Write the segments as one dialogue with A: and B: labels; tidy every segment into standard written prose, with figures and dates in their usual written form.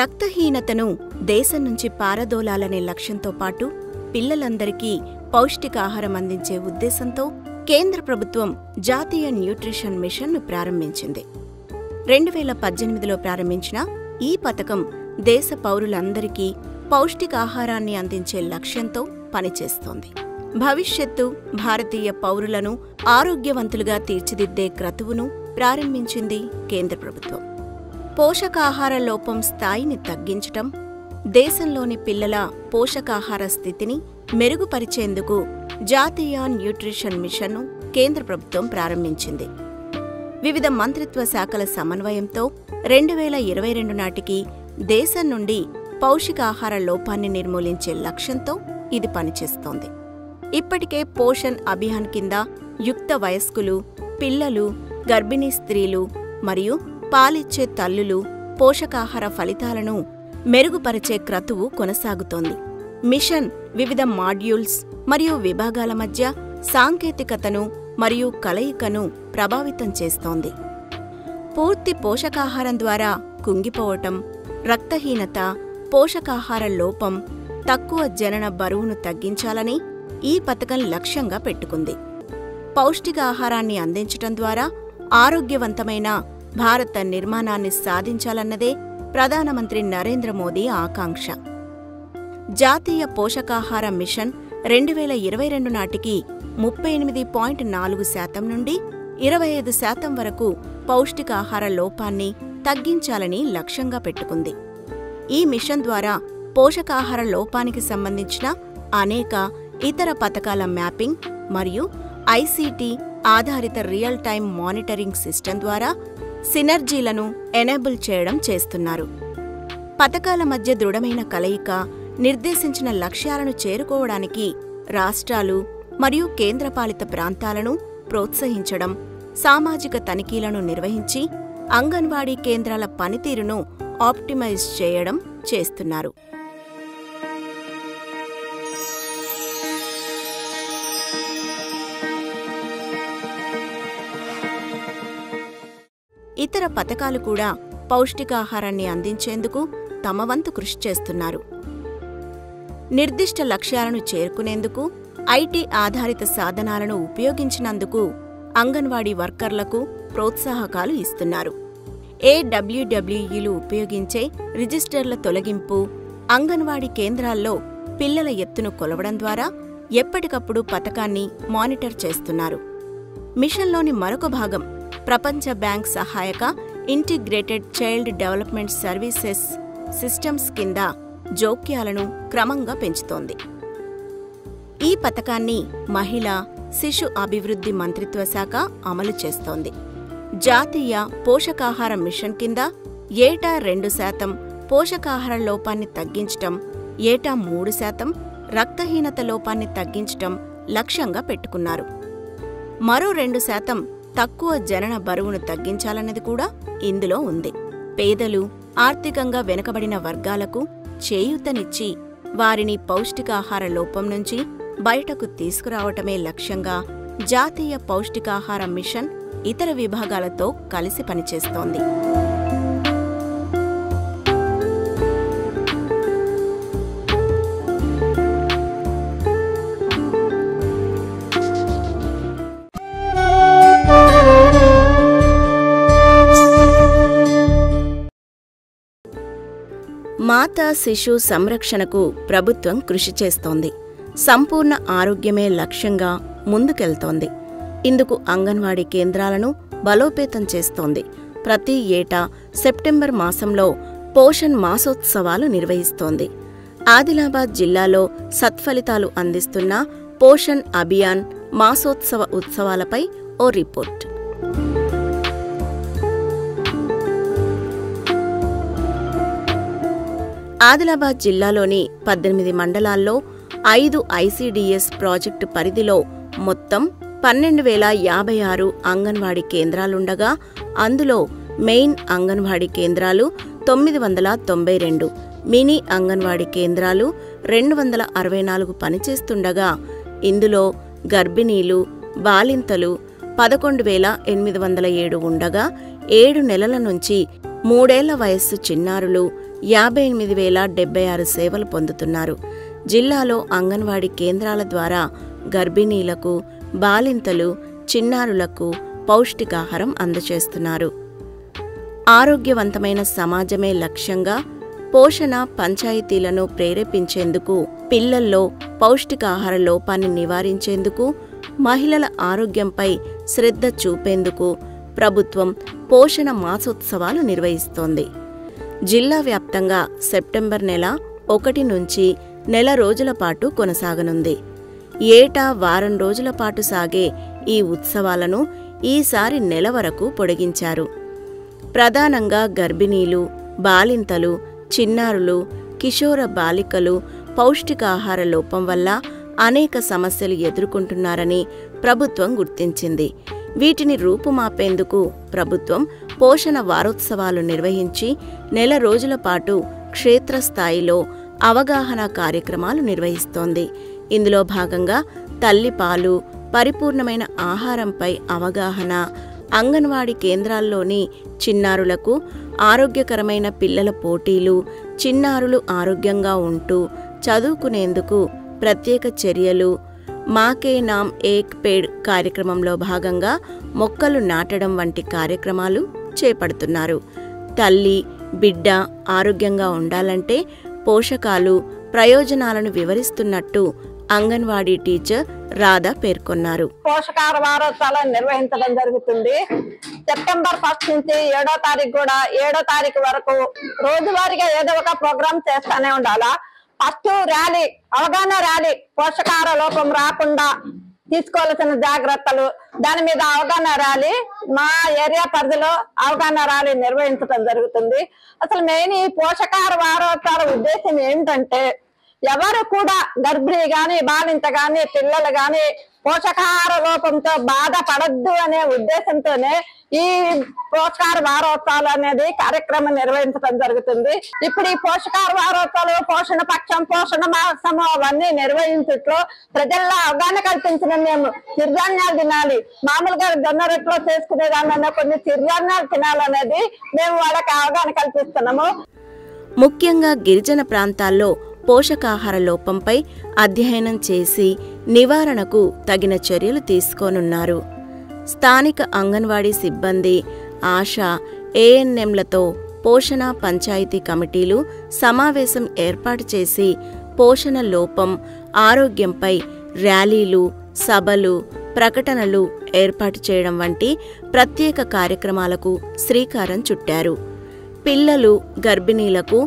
A: రక్తహీనతను దేశం నుంచి పారదోలాలనే లక్ష్యంతో పాటు పిల్లలందరికీ పౌష్టికాహారం అందించే ఉద్దేశంతో కేంద్ర ప్రభుత్వం జాతీయ న్యూట్రిషన్ మిషన్ను ప్రారంభించింది. 2018లో ప్రారంభించిన ఈ పథకం దేశ పౌరులందరికీ పౌష్టికాహారాన్ని అందించే లక్ష్యంతో పనిచేస్తోంది. భవిష్యత్తు భారతీయ పౌరులను ఆరోగ్యవంతులుగా తీర్చిదిద్దే క్రతువును ప్రారంభించింది కేంద్ర ప్రభుత్వం. పోషకాహార లోపం స్థాయిని తగ్గించటం, దేశంలోని పిల్లల పోషకాహార స్థితిని మెరుగుపరిచేందుకు జాతీయ న్యూట్రిషన్ మిషన్ను కేంద్ర ప్రభుత్వం ప్రారంభించింది. వివిధ మంత్రిత్వ శాఖల సమన్వయంతో 2022 నాటికి దేశం నుండి పౌష్టికాహార లోపాన్ని నిర్మూలించే లక్ష్యంతో ఇది పనిచేస్తోంది. ఇప్పటికే పోషణ్ అభియాన్ కింద యుక్త వయస్కులు, పిల్లలు, గర్భిణీ స్త్రీలు మరియు పాలిచ్చే తల్లులు పోషకాహార ఫలితాలను మెరుగుపరిచే క్రతువు కొనసాగుతోంది. మిషన్ వివిధ మాడ్యూల్స్ మరియు విభాగాల మధ్య సాంకేతికతను మరియు కలయికను ప్రభావితం చేస్తోంది. పూర్తి పోషకాహారం ద్వారా కుంగిపోవటం, రక్తహీనత, పోషకాహార లోపం, తక్కువ జనన బరువును తగ్గించాలని ఈ పథకం లక్ష్యంగా పెట్టుకుంది. పౌష్టికాహారాన్ని అందించటం ద్వారా ఆరోగ్యవంతమైన భారత నిర్మాణాన్ని సాధించాలన్నదే ప్రధానమంత్రి నరేంద్ర మోదీ ఆకాంక్ష. జాతీయ పోషకాహార మిషన్ 2022 నాటికి 38.4% నుండి 25% వరకు పౌష్టికాహార లోపాన్ని తగ్గించాలని లక్ష్యంగా పెట్టుకుంది. ఈ మిషన్ ద్వారా పోషకాహార లోపానికి సంబంధించిన అనేక ఇతర పథకాల మ్యాపింగ్ మరియు ఐసీటీ ఆధారిత రియల్ టైమ్ మానిటరింగ్ సిస్టమ్ ద్వారా సినర్జీలను ఎనేబుల్ చేయడం చేస్తున్నారు. పథకాల మధ్య దృఢమైన కలయిక, నిర్దేశించిన లక్ష్యాలను చేరుకోవడానికి రాష్ట్రాలు మరియు కేంద్రపాలిత ప్రాంతాలను ప్రోత్సహించడం, సామాజిక తనిఖీలను నిర్వహించి అంగన్వాడీ కేంద్రాల పనితీరును ఆప్టిమైజ్ చేయడం చేస్తున్నారు. ఇతర పథకాలు కూడా పౌష్టికాహారాన్ని అందించేందుకు తమ వంతు కృషి చేస్తున్నారు. నిర్దిష్ట లక్ష్యాలను చేరుకునేందుకు ఐటీ ఆధారిత సాధనాలను ఉపయోగించినందుకు అంగన్వాడీ వర్కర్లకు ప్రోత్సాహకాలు ఇస్తున్నారు. ఏడబ్ల్యూడబ్ల్యూఈలు ఉపయోగించే రిజిస్టర్ల తొలగింపు, అంగన్వాడీ కేంద్రాల్లో పిల్లల ఎత్తును కొలవడం ద్వారా ఎప్పటికప్పుడు పథకాన్ని మానిటర్ చేస్తున్నారు. మిషన్లోని మరొక భాగం ప్రపంచ బ్యాంక్ సహాయక integrated child development services systems కింద జోక్యాలను క్రమంగా పెంచుతోంది. ఈ పథకాన్ని మహిళా, శిశు అభివృద్ధి మంత్రిత్వ శాఖ అమలు చేస్తోంది. జాతీయ పోషకాహార మిషన్ కింద ఏటా 2% పోషకాహార లోపాన్ని తగ్గించటం, ఏటా 3% రక్తహీనత లోపాన్ని తగ్గించటం లక్ష్యంగా పెట్టుకున్నారు. మరో 2% తక్కువ జనన బరువును తగ్గించాలన్నది కూడా ఇందులో ఉంది. పేదలు, ఆర్థికంగా వెనుకబడిన వర్గాలకు చేయూతనిచ్చి వారిని పౌష్టికాహార లోపం నుంచి బయటకు తీసుకురావటమే లక్ష్యంగా జాతీయ పౌష్టికాహార మిషన్ ఇతర విభాగాలతో కలిసి పనిచేస్తోంది. మాతా శిశు సంరక్షణకు ప్రభుత్వం కృషి చేస్తోంది. సంపూర్ణ ఆరోగ్యమే లక్ష్యంగా ముందుకెళ్తోంది. ఇందుకు అంగన్వాడీ కేంద్రాలను బలోపేతం చేస్తోంది. ప్రతి ఏటా సెప్టెంబర్ మాసంలో పోషణ్ మాసోత్సవాలు నిర్వహిస్తోంది. ఆదిలాబాద్ జిల్లాలో సత్ఫలితాలు అందిస్తున్న పోషణ్ అభియాన్ మాసోత్సవ ఉత్సవాలపై ఓ రిపోర్ట్. ఆదిలాబాద్ జిల్లాలోని 18 మండలాల్లో 5 ఐసీడీఎస్ ప్రాజెక్టు పరిధిలో మొత్తం 12,056 అంగన్వాడీ కేంద్రాలుండగా అందులో మెయిన్ అంగన్వాడీ కేంద్రాలు 992, మినీ అంగన్వాడీ కేంద్రాలు 264 పనిచేస్తుండగా ఇందులో గర్భిణీలు, బాలింతలు 11,807 ఉండగా 7 నెలల నుంచి 3 ఏళ్ల వయస్సు చిన్నారులు 58,076 సేవలు పొందుతున్నారు. జిల్లాలో అంగన్వాడీ కేంద్రాల ద్వారా గర్భిణీలకు, బాలింతలు, చిన్నారులకు పౌష్టికాహారం అందజేస్తున్నారు. ఆరోగ్యవంతమైన సమాజమే లక్ష్యంగా పోషణ పంచాయతీలను ప్రేరేపించేందుకు, పిల్లల్లో పౌష్టికాహార లోపాన్ని నివారించేందుకు, మహిళల ఆరోగ్యంపై శ్రద్ధ చూపేందుకు ప్రభుత్వం పోషణ మాసోత్సవాలు నిర్వహిస్తోంది. జిల్లా వ్యాప్తంగా సెప్టెంబర్ నెల 1 నుంచి నెల రోజుల పాటు కొనసాగనుంది. ఏటా వారం రోజుల పాటు సాగే ఈ ఉత్సవాలను ఈసారి నెల వరకు పొడిగించారు. ప్రధానంగా గర్భిణీలు, బాలింతలు, చిన్నారులు, కిషోర బాలికలు పౌష్టికాహార లోపం వల్ల అనేక సమస్యలు ఎదుర్కొంటున్నారని ప్రభుత్వం గుర్తించింది. వీటిని రూపుమాపేందుకు ప్రభుత్వం పోషణ వారోత్సవాలు నిర్వహించి నెల రోజుల పాటు క్షేత్రస్థాయిలో అవగాహన కార్యక్రమాలు నిర్వహిస్తోంది. ఇందులో భాగంగా తల్లిపాలు, పరిపూర్ణమైన ఆహారంపై అవగాహన, అంగన్వాడీ కేంద్రాల్లోని చిన్నారులకు ఆరోగ్యకరమైన పిల్లల పోటీలు, చిన్నారులు ఆరోగ్యంగా ఉంటూ చదువుకునేందుకు ప్రత్యేక చర్యలు, మాకే నామ్ ఏక్ పేడ్ కార్యక్రమంలో భాగంగా మొక్కలు నాటడం వంటి కార్యక్రమాలు చేపడుతున్నారు. తల్లి, బిడ్డ ఆరోగ్యంగా ఉండాలంటే పోషకాలు, ప్రయోజనాలను వివరిస్తున్నట్టు అంగన్వాడీ టీచర్ రాధా పేర్కొన్నారు.
B: పోషకాహార వారోత్సవాలను నిర్వహించడం జరుగుతుంది. సెప్టెంబర్ 1 నుంచి 7వ తారీఖు కూడా 7వ తారీఖు వరకు రోజువారీగా ఏదో ఒక ప్రోగ్రామ్ చేస్తానే ఉండాలా. ఫస్ట్ ర్యాలీ, అవగాహన ర్యాలీ, పోషకాహార లోపం రాకుండా తీసుకోవాల్సిన జాగ్రత్తలు, దాని మీద అవగాహన ర్యాలీ మా ఏరియా పరిధిలో అవగాహన ర్యాలీ నిర్వహించడం జరుగుతుంది. అసలు మెయిన్ ఈ పోషకాహార వారోత్సవాల ఉద్దేశం ఏంటంటే ఎవరు కూడా గర్భిణి గాని, బాలింత గాని, పిల్లలు గాని పోషకాహార లోపంతో బాధపడద్దు అనే ఉద్దేశంతోనే ఈ పోషకాహార వారోత్సవాలు అనేది కార్యక్రమం నిర్వహించడం జరుగుతుంది. ఇప్పుడు ఈ పోషకాహార వారోత్సవాలు, పోషణ పక్షం, పోషణ మాసము అవన్నీ నిర్వహించట్లో ప్రజల్లో అవగాహన కల్పించిన మేము చిరుధాన్యాలు తినాలి, మామూలుగా జొన్న రొట్టెలో చేసుకునే దానిలో కొన్ని చిరుధాన్యాలు తినాలనేది మేము వాళ్ళకి అవగాహన కల్పిస్తున్నాము.
A: ముఖ్యంగా గిరిజన ప్రాంతాల్లో పోషకాహార లోపంపై అధ్యయనం చేసి నివారణకు తగిన చర్యలు తీసుకోనున్నారు. స్థానిక అంగన్వాడీ సిబ్బంది, ఆశా, ఏఎన్ఎంలతో పోషణ పంచాయతీ కమిటీలు సమావేశం ఏర్పాటు చేసి పోషణ లోపం, ఆరోగ్యంపై ర్యాలీలు, సభలు, ప్రకటనలు ఏర్పాటు చేయడం వంటి ప్రత్యేక కార్యక్రమాలకు శ్రీకారం చుట్టారు. పిల్లలు, గర్భిణీలకు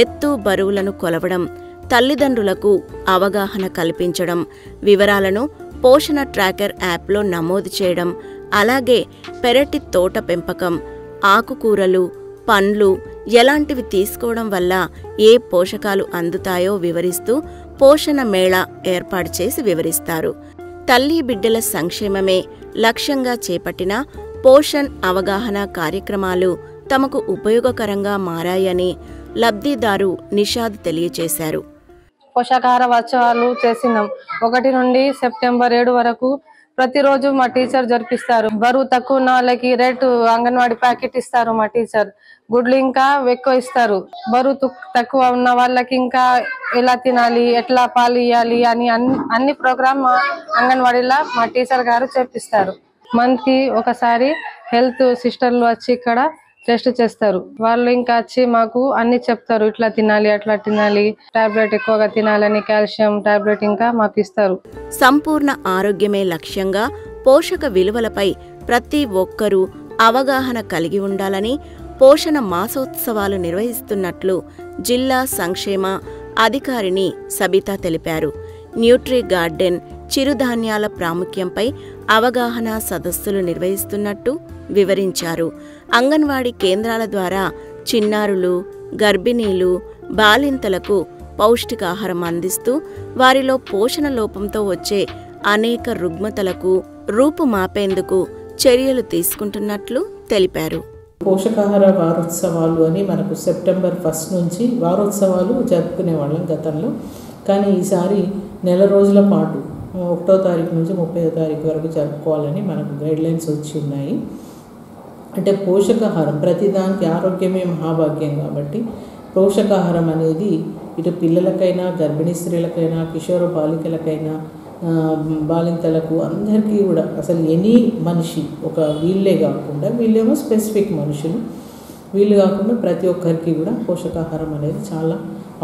A: ఎత్తు, బరువులను కొలవడం, తల్లిదండ్రులకు అవగాహన కల్పించడం, వివరాలను పోషణ ట్రాకర్ యాప్లో నమోదు చేయడం, అలాగే పెరటి తోట పెంపకం, ఆకుకూరలు, పండ్లు ఎలాంటివి తీసుకోవడం వల్ల ఏ పోషకాలు అందుతాయో వివరిస్తూ పోషణ మేళా ఏర్పాటు చేసి వివరిస్తారు. తల్లి బిడ్డల సంక్షేమమే లక్ష్యంగా చేపట్టిన పోషణ్ అవగాహన కార్యక్రమాలు తమకు ఉపయోగకరంగా మారాయని లబ్ధిదారు నిషాద్ తెలియజేశారు.
C: పోషకాహార వారోత్సవాలు చేసినాం. 1 నుండి సెప్టెంబర్ 7 వరకు ప్రతిరోజు మా టీచర్ జరిపిస్తారు. బరువు తక్కువ ఉన్న వాళ్ళకి రేటు అంగన్వాడీ ప్యాకెట్ ఇస్తారు మా టీచర్. గుడ్లు ఇంకా ఎక్కువ ఇస్తారు. బరువు తక్కువ ఉన్న వాళ్ళకి ఇంకా ఎలా తినాలి, ఎట్లా పాలు ఇవ్వాలి అని అన్ని ప్రోగ్రామ్ అంగన్వాడీలో మా టీచర్ గారు చేపిస్తారు. మంత్ కి ఒకసారి హెల్త్ సిస్టర్లు వచ్చి ఇక్కడ టెస్ట్ చేస్తారు. వాళ్ళు ఇంకా వచ్చి మాకు అన్ని చెప్తారు, ఇట్లా తినాలి, అట్లా తినాలి, టాబ్లెట్ ఎక్కువగా తినాలని, కాల్షియం టాబ్లెట్ ఇంకా మాకు ఇస్తారు.
A: సంపూర్ణ ఆరోగ్యమే లక్ష్యంగా పోషక విలువలపై ప్రతి ఒక్కరూ అవగాహన కలిగి ఉండాలని పోషణ మాసోత్సవాలు నిర్వహిస్తున్నట్లు జిల్లా సంక్షేమ అధికారిని సబితా తెలిపారు. న్యూట్రీ గార్డెన్, చిరుధాన్యాల ప్రాముఖ్యంపై అవగాహన సదస్సులు నిర్వహిస్తున్నట్టు వివరించారు. అంగన్వాడీ కేంద్రాల ద్వారా చిన్నారులు, గర్భిణీలు, బాలింతలకు పౌష్టికాహారం అందిస్తూ వారిలో పోషణ లోపంతో వచ్చే అనేక రుగ్మతలకు రూపుమాపేందుకు చర్యలు తీసుకుంటున్నట్లు తెలిపారు.
D: పోషకాహార వారోత్సవాలు అని మనకు సెప్టెంబర్ 1 నుంచి వారోత్సవాలు జరుపుకునేవాళ్ళం గతంలో. కానీ ఈసారి నెల రోజుల పాటు 1వ తారీఖు నుంచి 30వ తారీఖు వరకు జరుపుకోవాలని మనకు గైడ్లైన్స్ వచ్చి ఉన్నాయి. అంటే పోషకాహారం ప్రతిదానికి ఆరోగ్యమే మహాభాగ్యం కాబట్టి పోషకాహారం అనేది ఇటు పిల్లలకైనా, గర్భిణీ స్త్రీలకైనా, కిషోర బాలికలకైనా, బాలింతలకు అందరికీ కూడా అసలు ఎనీ మనిషి, ఒక వీళ్ళే కాకుండా, వీళ్ళేమో స్పెసిఫిక్ మనుషులు, వీళ్ళు కాకుండా ప్రతి ఒక్కరికి కూడా పోషకాహారం అనేది చాలా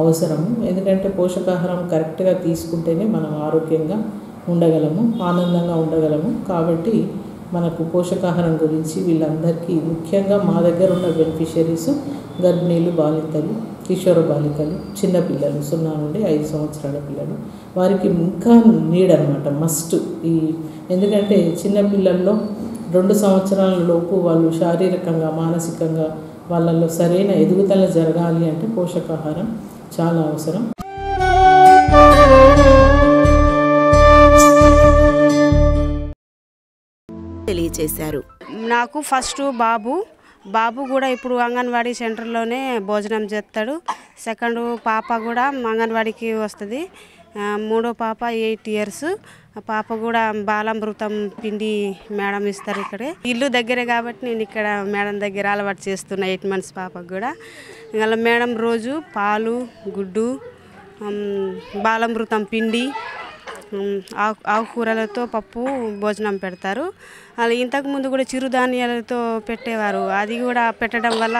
D: అవసరము. ఎందుకంటే పోషకాహారం కరెక్ట్గా తీసుకుంటేనే మనం ఆరోగ్యంగా ఉండగలము, ఆనందంగా ఉండగలము. కాబట్టి మనకు పోషకాహారం గురించి వీళ్ళందరికీ, ముఖ్యంగా మా దగ్గర ఉన్న బెనిఫిషరీస్ గర్భిణీలు, బాలింతలు, కిషోర బాలికలు, చిన్నపిల్లలు 0 నుండి 5 సంవత్సరాల పిల్లలు, వారికి ఇంకా నీడ్ అనమాట, మస్ట్. ఎందుకంటే చిన్నపిల్లల్లో 2 సంవత్సరాల లోపు వాళ్ళు శారీరకంగా, మానసికంగా వాళ్ళల్లో సరైన ఎదుగుదల జరగాలి అంటే పోషకాహారం చాలా అవసరం.
A: తెలియజేశారు.
E: నాకు ఫస్ట్ బాబు కూడా ఇప్పుడు అంగన్వాడీ సెంటర్లోనే భోజనం చేస్తాడు. సెకండ్ పాప కూడా అంగన్వాడీకి వస్తుంది. 3వ పాప 8 ఇయర్స్. పాప కూడా బాలామృతం పిండి మేడం ఇస్తారు ఇక్కడే. ఇల్లు దగ్గరే కాబట్టి నేను ఇక్కడ మేడం దగ్గర అలవాటు చేస్తున్నా 8 months పాపకు కూడా. ఇలా మేడం రోజు పాలు, గుడ్డు, బాలామృతం పిండి, ఆకుకూరలతో పప్పు భోజనం పెడతారు. అలా ఇంతకుముందు కూడా చిరుధాన్యాలతో పెట్టేవారు. అది కూడా పెట్టడం వల్ల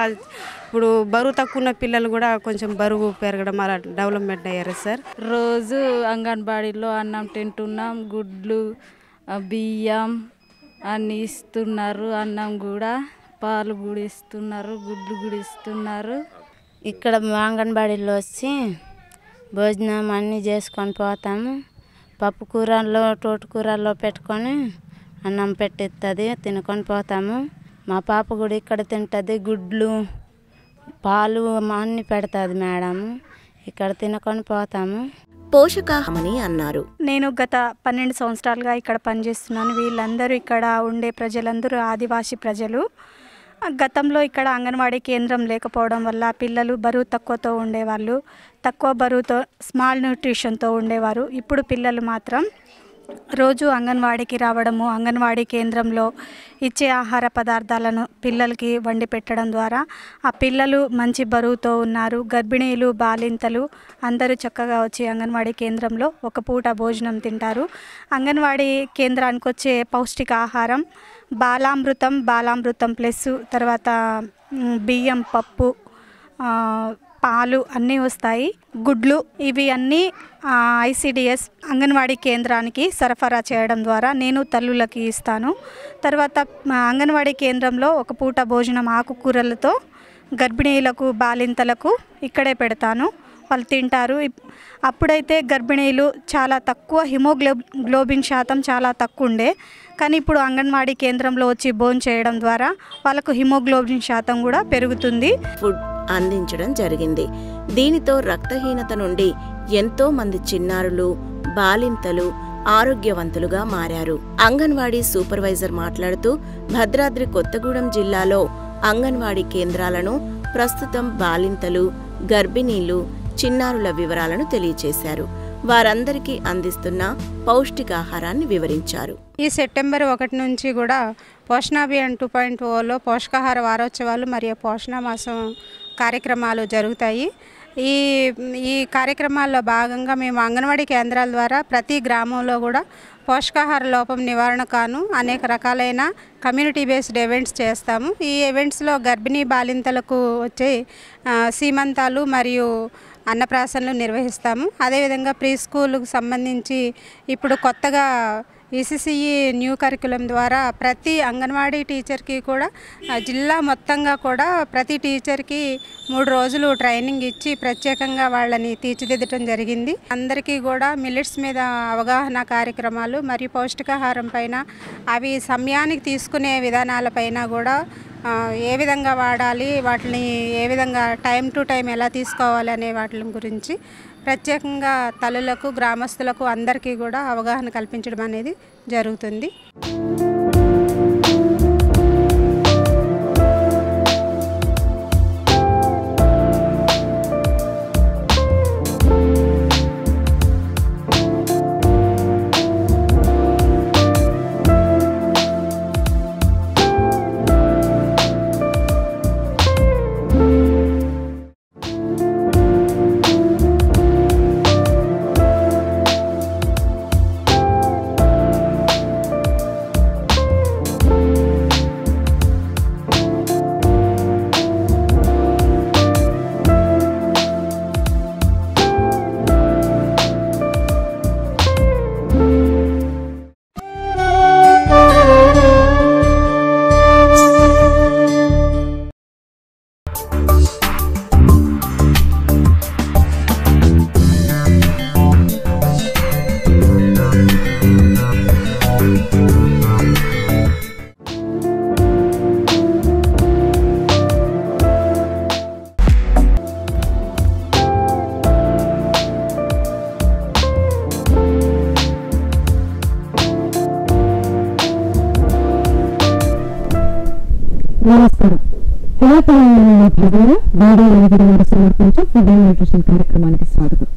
E: ఇప్పుడు బరువు తక్కువ ఉన్న పిల్లలు కూడా కొంచెం బరువు పెరగడం అలా డెవలప్మెంట్ అయ్యారు సార్.
F: రోజు అంగన్వాడీలో అన్నం తింటున్నాం, గుడ్లు, బియ్యం అన్నీ ఇస్తున్నారు. అన్నం కూడా, పాలు కూడా ఇస్తున్నారు, గుడ్లు కూడా ఇస్తున్నారు.
G: ఇక్కడ అంగన్వాడీలో వచ్చి భోజనం అన్నీ చేసుకొని పోతాము. పప్పు కూరల్లో, తోటకూరల్లో పెట్టుకొని అన్నం పెట్టిస్తుంది, తినుకొని పోతాము. మా పాప కూడా ఇక్కడ తింటుంది. గుడ్లు, పాలు అన్నీ పెడుతుంది మేడం. ఇక్కడ తినుకొని పోతాము.
A: పోషకాహారమని అన్నారు.
H: నేను గత 12 సంవత్సరాలుగా ఇక్కడ పనిచేస్తున్నాను. వీళ్ళందరూ ఇక్కడ ఉండే ప్రజలందరూ ఆదివాసీ ప్రజలు. గతంలో ఇక్కడ అంగన్వాడీ కేంద్రం లేకపోవడం వల్ల పిల్లలు బరువు తక్కువతో ఉండేవాళ్ళు, తక్కువ బరువుతో స్మాల్ న్యూట్రిషన్తో ఉండేవారు. ఇప్పుడు పిల్లలు మాత్రం రోజు అంగన్వాడీకి రావడము, అంగన్వాడీ కేంద్రంలో ఇచ్చే ఆహార పదార్థాలను పిల్లలకి వండి పెట్టడం ద్వారా ఆ పిల్లలు మంచి బరువుతో ఉన్నారు. గర్భిణీలు, బాలింతలు అందరూ చక్కగా వచ్చి అంగన్వాడీ కేంద్రంలో ఒక పూట భోజనం తింటారు. అంగన్వాడీ కేంద్రానికి వచ్చే పౌష్టికాహారం బాలామృతం ప్లస్ తర్వాత బియ్యం, పప్పు, పాలు అన్నీ వస్తాయి. గుడ్లు, ఇవి అన్నీ ICDS అంగన్వాడీ కేంద్రానికి సరఫరా చేయడం ద్వారా నేను తల్లులకి ఇస్తాను. తర్వాత అంగన్వాడీ కేంద్రంలో ఒక పూట భోజనం ఆకుకూరలతో గర్భిణీలకు, బాలింతలకు ఇక్కడే పెడతాను, వాళ్ళు తింటారు. అప్పుడైతే గర్భిణీలు చాలా తక్కువ, హిమోగ్లోబిన్ శాతం చాలా తక్కువ ఉండే, కానీ ఇప్పుడు అంగన్వాడీ కేంద్రంలో వచ్చి భోజనం చేయడం ద్వారా వాళ్ళకు హిమోగ్లోబిన్ శాతం కూడా పెరుగుతుంది.
A: ఫుడ్ అందించడం జరిగింది. దీనితో రక్తహీనత నుండి ఎంతో మంది చిన్నారులు, బాలింతలు ఆరోగ్యవంతులుగా మారారు. అంగన్వాడీ సూపర్వైజర్ మాట్లాడుతూ భద్రాద్రి కొత్తగూడెం జిల్లాలో అంగన్వాడీ కేంద్రాలను ప్రస్తుతం బాలింతలు, గర్భిణీలు, చిన్నారుల వివరాలను తెలియజేశారు. వారందరికీ అందిస్తున్న పౌష్టికాహారాన్ని వివరించారు.
E: ఈ సెప్టెంబర్ 1 నుంచి కూడా పోషణాభియాన్ 2.0లో పోషకాహార వారోత్సవాలు మరియు పోషణ మాసం కార్యక్రమాలు జరుగుతాయి. ఈ కార్యక్రమాల్లో భాగంగా మేము అంగన్వాడీ కేంద్రాల ద్వారా ప్రతి గ్రామంలో కూడా పోషకాహార లోపం నివారణ కాను అనేక రకాలైన కమ్యూనిటీ బేస్డ్ ఈవెంట్స్ చేస్తాము. ఈ ఈవెంట్స్లో గర్భిణీ బాలింతలకు వచ్చే సీమంతాలు మరియు అన్నప్రాసనలు నిర్వహిస్తాము. అదేవిధంగా ప్రీ స్కూల్కు సంబంధించి ఇప్పుడు కొత్తగా ఈసీసీఈ న్యూ కరికులం ద్వారా ప్రతి అంగన్వాడీ టీచర్కి కూడా జిల్లా మొత్తంగా కూడా ప్రతి టీచర్కి 3 రోజులు ట్రైనింగ్ ఇచ్చి ప్రత్యేకంగా వాళ్ళని తీర్చిదిద్దడం జరిగింది. అందరికీ కూడా మిల్లెట్స్ మీద అవగాహన కార్యక్రమాలు మరియు పౌష్టికాహారం పైన అవి సమయానికి తీసుకునే విధానాలపైన కూడా ఏ విధంగా వాడాలి, వాటిని ఏ విధంగా టైం టు టైం ఎలా తీసుకోవాలి అనే వాటి గురించి ప్రత్యేకంగా తల్లులకు, గ్రామస్తులకు అందరికీ కూడా అవగాహన కల్పించడం అనేది జరుగుతుంది.
I: నమస్కారం. తెలంగాణలో భాగంగా బాడీ వారు సమర్పించే ఫుడ్ అండ్ న్యూట్రిషన్ కార్యక్రమానికి స్వాగతం.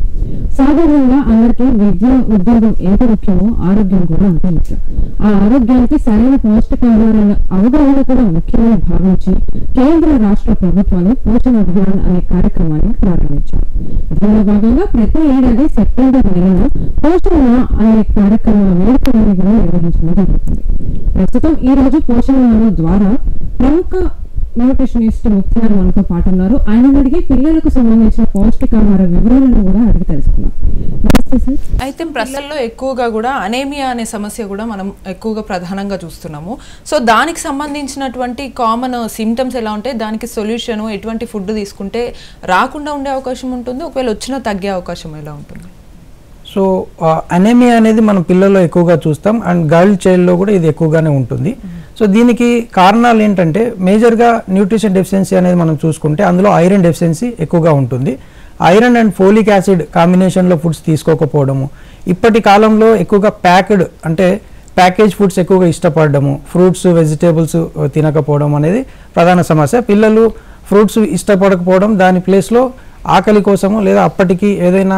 I: సాధారణంగా అందరికీ విద్య, ఉద్యోగం ఎంత ముఖ్యమో ఆరోగ్యం కూడా అంతే ముఖ్యం. ఆ ఆరోగ్యానికి సరైన పౌష్టికాహారాల అవగాహన కూడా ముఖ్యమైన భావించి కేంద్ర రాష్ట్ర ప్రభుత్వాలు పోషణ అభియాన్ అనే కార్యక్రమాన్ని ప్రారంభించారు. దీనిలో భాగంగా ప్రతి ఏడాది సెప్టెంబర్ నెలలో పోషణ అనే కార్యక్రమాల వేడుకలను కూడా నిర్వహించడం జరుగుతుంది. ప్రస్తుతం ఈ రోజు పోషణ ద్వారా ప్రముఖ న్యూట్రిషనిస్ట్ ముఖ్యాలు మనతో పాటు ఉన్నారు. ఆయన అడిగి పిల్లలకు సంబంధించిన పౌష్టికాహార వివరాలను కూడా అడిగి తెలుసుకున్నాం.
J: అయితే ప్రజల్లో ఎక్కువగా కూడా అనేమియా అనే సమస్య కూడా మనం ఎక్కువగా ప్రధానంగా చూస్తున్నాము. సో దానికి సంబంధించినటువంటి కామన్ సిమ్టమ్స్ ఎలా ఉంటాయి, దానికి సొల్యూషన్ ఎటువంటి ఫుడ్ తీసుకుంటే రాకుండా ఉండే అవకాశం ఉంటుంది, ఒకవేళ వచ్చినా తగ్గే అవకాశం ఎలా ఉంటుంది?
K: సో అనేమియా అనేది మనం పిల్లల్లో ఎక్కువగా చూస్తాం అండ్ గర్ల్ చైల్డ్లో కూడా ఇది ఎక్కువగానే ఉంటుంది. సో దీనికి కారణాలు ఏంటంటే మేజర్గా న్యూట్రిషన్ డెఫిషియన్సీ అనేది మనం చూసుకుంటే అందులో ఐరన్ డెఫిషియన్సీ ఎక్కువగా ఉంటుంది. ఐరన్ అండ్ ఫోలిక్ యాసిడ్ కాంబినేషన్లో ఫుడ్స్ తీసుకోకపోవడము, ఇప్పటి కాలంలో ఎక్కువగా ప్యాక్డ్ అంటే ప్యాకేజ్ ఫుడ్స్ ఎక్కువగా ఇష్టపడము, ఫ్రూట్స్ వెజిటేబుల్స్ తినకపోవడం అనేది ప్రధాన సమస్య. పిల్లలు ఫ్రూట్స్ ఇష్టపడకపోవడం, దాని ప్లేస్లో ఆకలి కోసము లేదా అప్పటికి ఏదైనా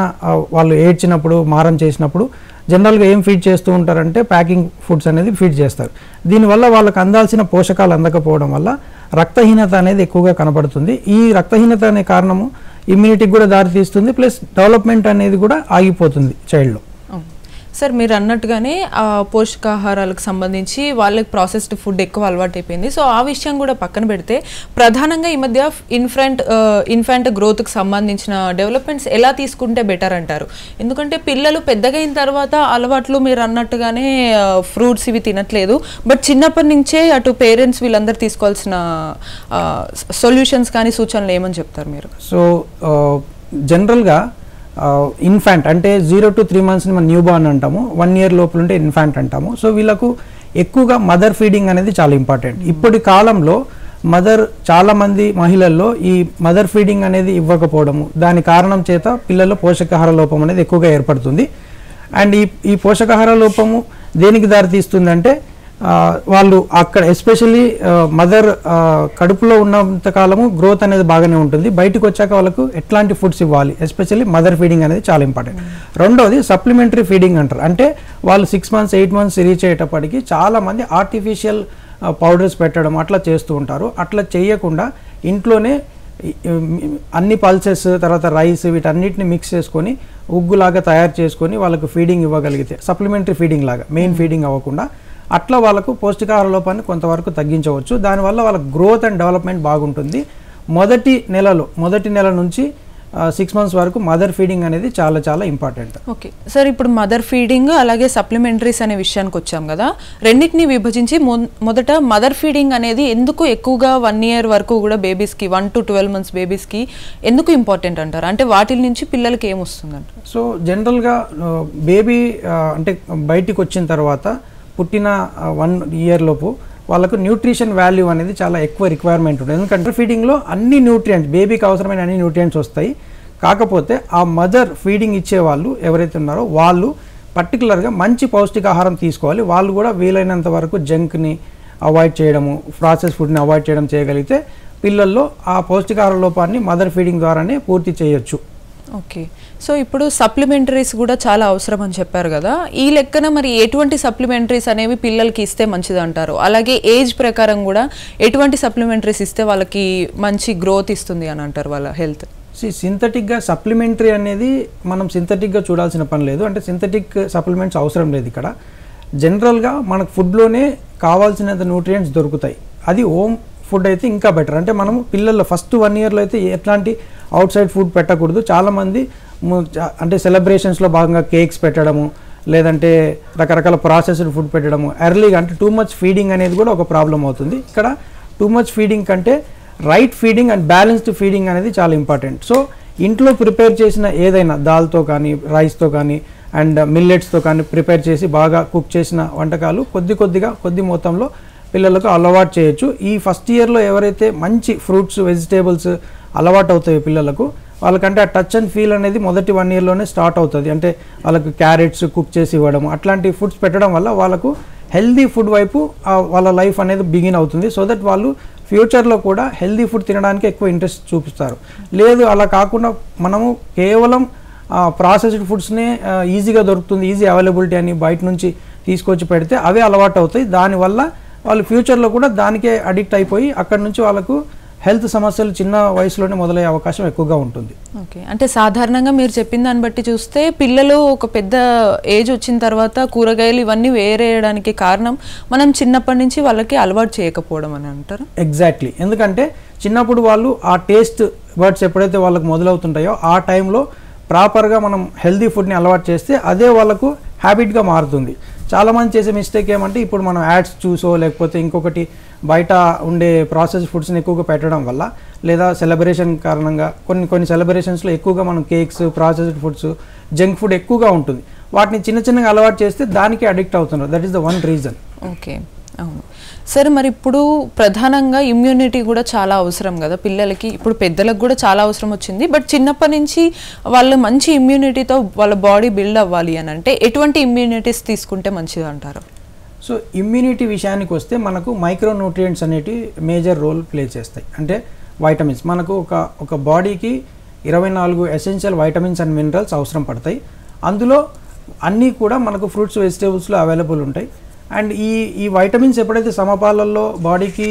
K: వాళ్ళు ఏడ్చినప్పుడు మారం చేసినప్పుడు జనరల్గా ఏం ఫీడ్ చేస్తూ ఉంటారంటే ప్యాకింగ్ ఫుడ్స్ అనేది ఫీడ్ చేస్తారు. దీనివల్ల వాళ్ళకి అందాల్సిన పోషకాలు అందకపోవడం వల్ల రక్తహీనత అనేది ఎక్కువగా కనబడుతుంది. ఈ రక్తహీనత అనే కారణము ఇమ్యూనిటీకి కూడా దారితీస్తుంది, ప్లస్ డెవలప్మెంట్ అనేది కూడా ఆగిపోతుంది చైల్డ్లో.
J: సార్ మీరు అన్నట్టుగానే పోషకాహారాలకు సంబంధించి వాళ్ళకి ప్రాసెస్డ్ ఫుడ్ ఎక్కువ అలవాటు అయిపోయింది. సో ఆ విషయం కూడా పక్కన పెడితే ప్రధానంగా ఈ మధ్య ఇన్ఫాంట్ గ్రోత్కి సంబంధించిన డెవలప్మెంట్స్ ఎలా తీసుకుంటే బెటర్ అంటారు? ఎందుకంటే పిల్లలు పెద్దగైన తర్వాత అలవాట్లు మీరు అన్నట్టుగానే ఫ్రూట్స్ ఇవి తినట్లేదు, బట్ చిన్నప్పటి నుంచే అటు పేరెంట్స్ వీళ్ళందరూ తీసుకోవాల్సిన సొల్యూషన్స్ కానీ సూచనలు ఏమని చెప్తారు మీరు?
K: సో జనరల్గా ఇన్ఫాంట్ అంటే 0 to 3 months మనం న్యూ బార్న్ అంటాము, 1 year లోపల ఉంటే ఇన్ఫాంట్ అంటాము. సో వీళ్ళకు ఎక్కువగా మదర్ ఫీడింగ్ అనేది చాలా ఇంపార్టెంట్. ఇప్పటి కాలంలో చాలామంది మహిళల్లో ఈ మదర్ ఫీడింగ్ అనేది ఇవ్వకపోవడము, దాని కారణం చేత పిల్లల్లో పోషకాహార లోపం అనేది ఎక్కువగా ఏర్పడుతుంది. అండ్ ఈ పోషకాహార లోపము దేనికి దారితీస్తుందంటే వాళ్ళు అక్కడ ఎస్పెషల్లీ మదర్ కడుపులో ఉన్నంత కాలము గ్రోత్ అనేది బాగానే ఉంటుంది, బయటకు వచ్చాక వాళ్ళకు ఎట్లాంటి ఫుడ్స్ ఇవ్వాలి, ఎస్పెషల్లీ మదర్ ఫీడింగ్ అనేది చాలా ఇంపార్టెంట్. రెండోది సప్లిమెంటరీ ఫీడింగ్ అంటారు. అంటే వాళ్ళు 6 months 8 months రీచ్ అయ్యేటప్పటికి చాలామంది ఆర్టిఫిషియల్ పౌడర్స్ పెట్టడం అట్లా చేస్తూ ఉంటారు. అట్లా చేయకుండా ఇంట్లోనే అన్ని పల్సెస్ తర్వాత రైస్ వీటన్నిటిని మిక్స్ చేసుకొని ఉగ్గులాగా తయారు చేసుకొని వాళ్ళకు ఫీడింగ్ ఇవ్వగలిగితే, సప్లిమెంటరీ ఫీడింగ్ లాగా మెయిన్ ఫీడింగ్ అవ్వకుండా, అట్లా వాళ్ళకు పౌష్టికాహార లోపాన్ని కొంతవరకు తగ్గించవచ్చు. దానివల్ల వాళ్ళ గ్రోత్ అండ్ డెవలప్మెంట్ బాగుంటుంది. మొదటి నెల నుంచి 6 months వరకు మదర్ ఫీడింగ్ అనేది చాలా చాలా ఇంపార్టెంట్.
J: ఓకే సార్, ఇప్పుడు మదర్ ఫీడింగ్ అలాగే సప్లిమెంటరీస్ అనే విషయానికి వచ్చాం కదా, రెండింటిని విభజించి మొదట మదర్ ఫీడింగ్ అనేది ఎందుకు ఎక్కువగా 1 year వరకు కూడా బేబీస్కి 1 to 12 months బేబీస్కి ఎందుకు ఇంపార్టెంట్ అంటారు? అంటే వాటి నుంచి పిల్లలకి ఏమొస్తుందంట?
K: సో జనరల్గా బేబీ అంటే బయటికి వచ్చిన తర్వాత పుట్టిన 1 year లోపు వాళ్ళకు న్యూట్రిషన్ వాల్యూ అనేది చాలా ఎక్కువ రిక్వైర్మెంట్ ఉంటుంది. ఎందుకంటే ఫీడింగ్లో అన్ని న్యూట్రియంట్స్, బేబీకి అవసరమైన అన్ని న్యూట్రియంట్స్ వస్తాయి. కాకపోతే ఆ మదర్ ఫీడింగ్ ఇచ్చే వాళ్ళు ఎవరైతే ఉన్నారో వాళ్ళు పర్టికులర్గా మంచి పౌష్టికాహారం తీసుకోవాలి. వాళ్ళు కూడా వీలైనంత వరకు జంక్ని అవాయిడ్ చేయడము, ప్రాసెస్ ఫుడ్ని అవాయిడ్ చేయడం చేయగలిగితే పిల్లల్లో ఆ పౌష్టికాహార లోపాన్ని మదర్ ఫీడింగ్ ద్వారానే పూర్తి చేయొచ్చు.
J: ఓకే, సో ఇప్పుడు సప్లిమెంటరీస్ కూడా చాలా అవసరం అని చెప్పారు కదా, ఈ లెక్కన మరి ఎటువంటి సప్లిమెంటరీస్ అనేవి పిల్లలకి ఇస్తే మంచిది అంటారు? అలాగే ఏజ్ ప్రకారం కూడా ఎటువంటి సప్లిమెంటరీస్ ఇస్తే వాళ్ళకి మంచి గ్రోత్ ఇస్తుంది అని అంటారు వాళ్ళ హెల్త్?
K: సింథటిక్గా సప్లిమెంటరీ అనేది మనం సింథటిక్గా చూడాల్సిన పని లేదు. అంటే సింథటిక్ సప్లిమెంట్స్ అవసరం లేదు. ఇక్కడ జనరల్గా మనకు ఫుడ్లోనే కావాల్సినంత న్యూట్రియంట్స్ దొరుకుతాయి. అది హోమ్ ఫుడ్ అయితే ఇంకా బెటర్. అంటే మనం పిల్లల్లో ఫస్ట్ 1 yearలో అయితే ఎట్లాంటి అవుట్ సైడ్ ఫుడ్ పెట్టకూడదు. చాలామంది అంటే సెలబ్రేషన్స్లో భాగంగా కేక్స్ పెట్టడము, లేదంటే రకరకాల ప్రాసెస్డ్ ఫుడ్ పెట్టడము, ఎర్లీగా అంటే టూ మచ్ ఫీడింగ్ అనేది కూడా ఒక ప్రాబ్లం అవుతుంది. ఇక్కడ టూ మచ్ ఫీడింగ్ కంటే right feeding and balanced feeding అనేది చాలా ఇంపార్టెంట్. సో ఇంట్లో ప్రిపేర్ చేసిన ఏదైనా దాల్తో కానీ, రైస్తో కానీ అండ్ మిల్లెట్స్తో కానీ ప్రిపేర్ చేసి బాగా కుక్ చేసిన వంటకాలు కొద్ది మొత్తంలో పిల్లలకు అలవాటు చేయొచ్చు. ఈ ఫస్ట్ ఇయర్లో ఎవరైతే మంచి ఫ్రూట్స్, వెజిటేబుల్స్ అలవాటు అవుతాయో పిల్లలకు, వాళ్ళకంటే ఆ టచ్ అండ్ ఫీల్ అనేది మొదటి 1 yearలోనే స్టార్ట్ అవుతుంది. అంటే వాళ్ళకు క్యారెట్స్ కుక్ చేసి ఇవ్వడం, అట్లాంటి ఫుడ్స్ పెట్టడం వల్ల వాళ్ళకు హెల్దీ ఫుడ్ వైపు వాళ్ళ లైఫ్ అనేది బిగిన్ అవుతుంది. సో దట్ వాళ్ళు ఫ్యూచర్లో కూడా హెల్దీ ఫుడ్ తినడానికి ఎక్కువ ఇంట్రెస్ట్ చూపిస్తారు. లేదు అలా కాకుండా మనము కేవలం ప్రాసెస్డ్ ఫుడ్స్నే ఈజీగా దొరుకుతుంది, ఈజీ అవైలబిలిటీ అని బయట నుంచి తీసుకొచ్చి పెడితే అవే అలవాటు అవుతాయి. దానివల్ల వాళ్ళు ఫ్యూచర్లో కూడా దానికే అడిక్ట్ అయిపోయి అక్కడి నుంచి వాళ్ళకు హెల్త్ సమస్యలు చిన్న వయసులోనే మొదలయ్యే అవకాశం ఎక్కువగా ఉంటుంది.
J: ఓకే, అంటే సాధారణంగా మీరు చెప్పిన దాన్ని బట్టి చూస్తే పిల్లలు ఒక పెద్ద ఏజ్ వచ్చిన తర్వాత కూరగాయలు ఇవన్నీ వేరేయడానికి కారణం మనం చిన్నప్పటి నుంచి వాళ్ళకి అలవాటు చేయకపోవడం అని అంటారు.
K: ఎగ్జాక్ట్లీ, ఎందుకంటే చిన్నప్పుడు వాళ్ళు ఆ టేస్ట్ బర్డ్స్ ఎప్పుడైతే వాళ్ళకు మొదలవుతుంటాయో ఆ టైంలో ప్రాపర్గా మనం హెల్దీ ఫుడ్ని అలవాటు చేస్తే అదే వాళ్ళకు హ్యాబిట్గా మారుతుంది. చాలామంది చేసే మిస్టేక్ ఏమంటే ఇప్పుడు మనం యాడ్స్ చూసో లేకపోతే ఇంకొకటి బయట ఉండే ప్రాసెస్ ఫుడ్స్ని ఎక్కువగా పెట్టడం వల్ల, లేదా సెలబ్రేషన్ కారణంగా కొన్ని సెలబ్రేషన్స్లో ఎక్కువగా మనం cakes, processed foods, junk food ఎక్కువగా ఉంటుంది. వాటిని చిన్నగా అలవాటు చేస్తే దానికి అడిక్ట్ అవుతున్నారు. That is the one reason.
J: Okay, అవును సార్. మరి ఇప్పుడు ప్రధానంగా ఇమ్యూనిటీ కూడా చాలా అవసరం కదా పిల్లలకి. ఇప్పుడు పెద్దలకు కూడా చాలా అవసరం వచ్చింది, బట్ చిన్నప్పటి నుంచి వాళ్ళు మంచి ఇమ్యూనిటీతో వాళ్ళ బాడీ బిల్డ్ అవ్వాలి అని అంటే ఎటువంటి ఇమ్యూనిటీస్ తీసుకుంటే మంచిది అంటారు?
K: సో ఇమ్యూనిటీ విషయానికి వస్తే మనకు మైక్రో న్యూట్రియంట్స్ అనేవి మేజర్ రోల్ ప్లే చేస్తాయి. అంటే వైటమిన్స్, మనకు ఒక బాడీకి 24 ఎసెన్షియల్ వైటమిన్స్ అండ్ మినరల్స్ అవసరం పడతాయి. అందులో అన్నీ కూడా మనకు ఫ్రూట్స్, వెజిటేబుల్స్లో అవైలబుల్ ఉంటాయి. అండ్ ఈ వైటమిన్స్ ఎప్పుడైతే సమపాలల్లో బాడీకి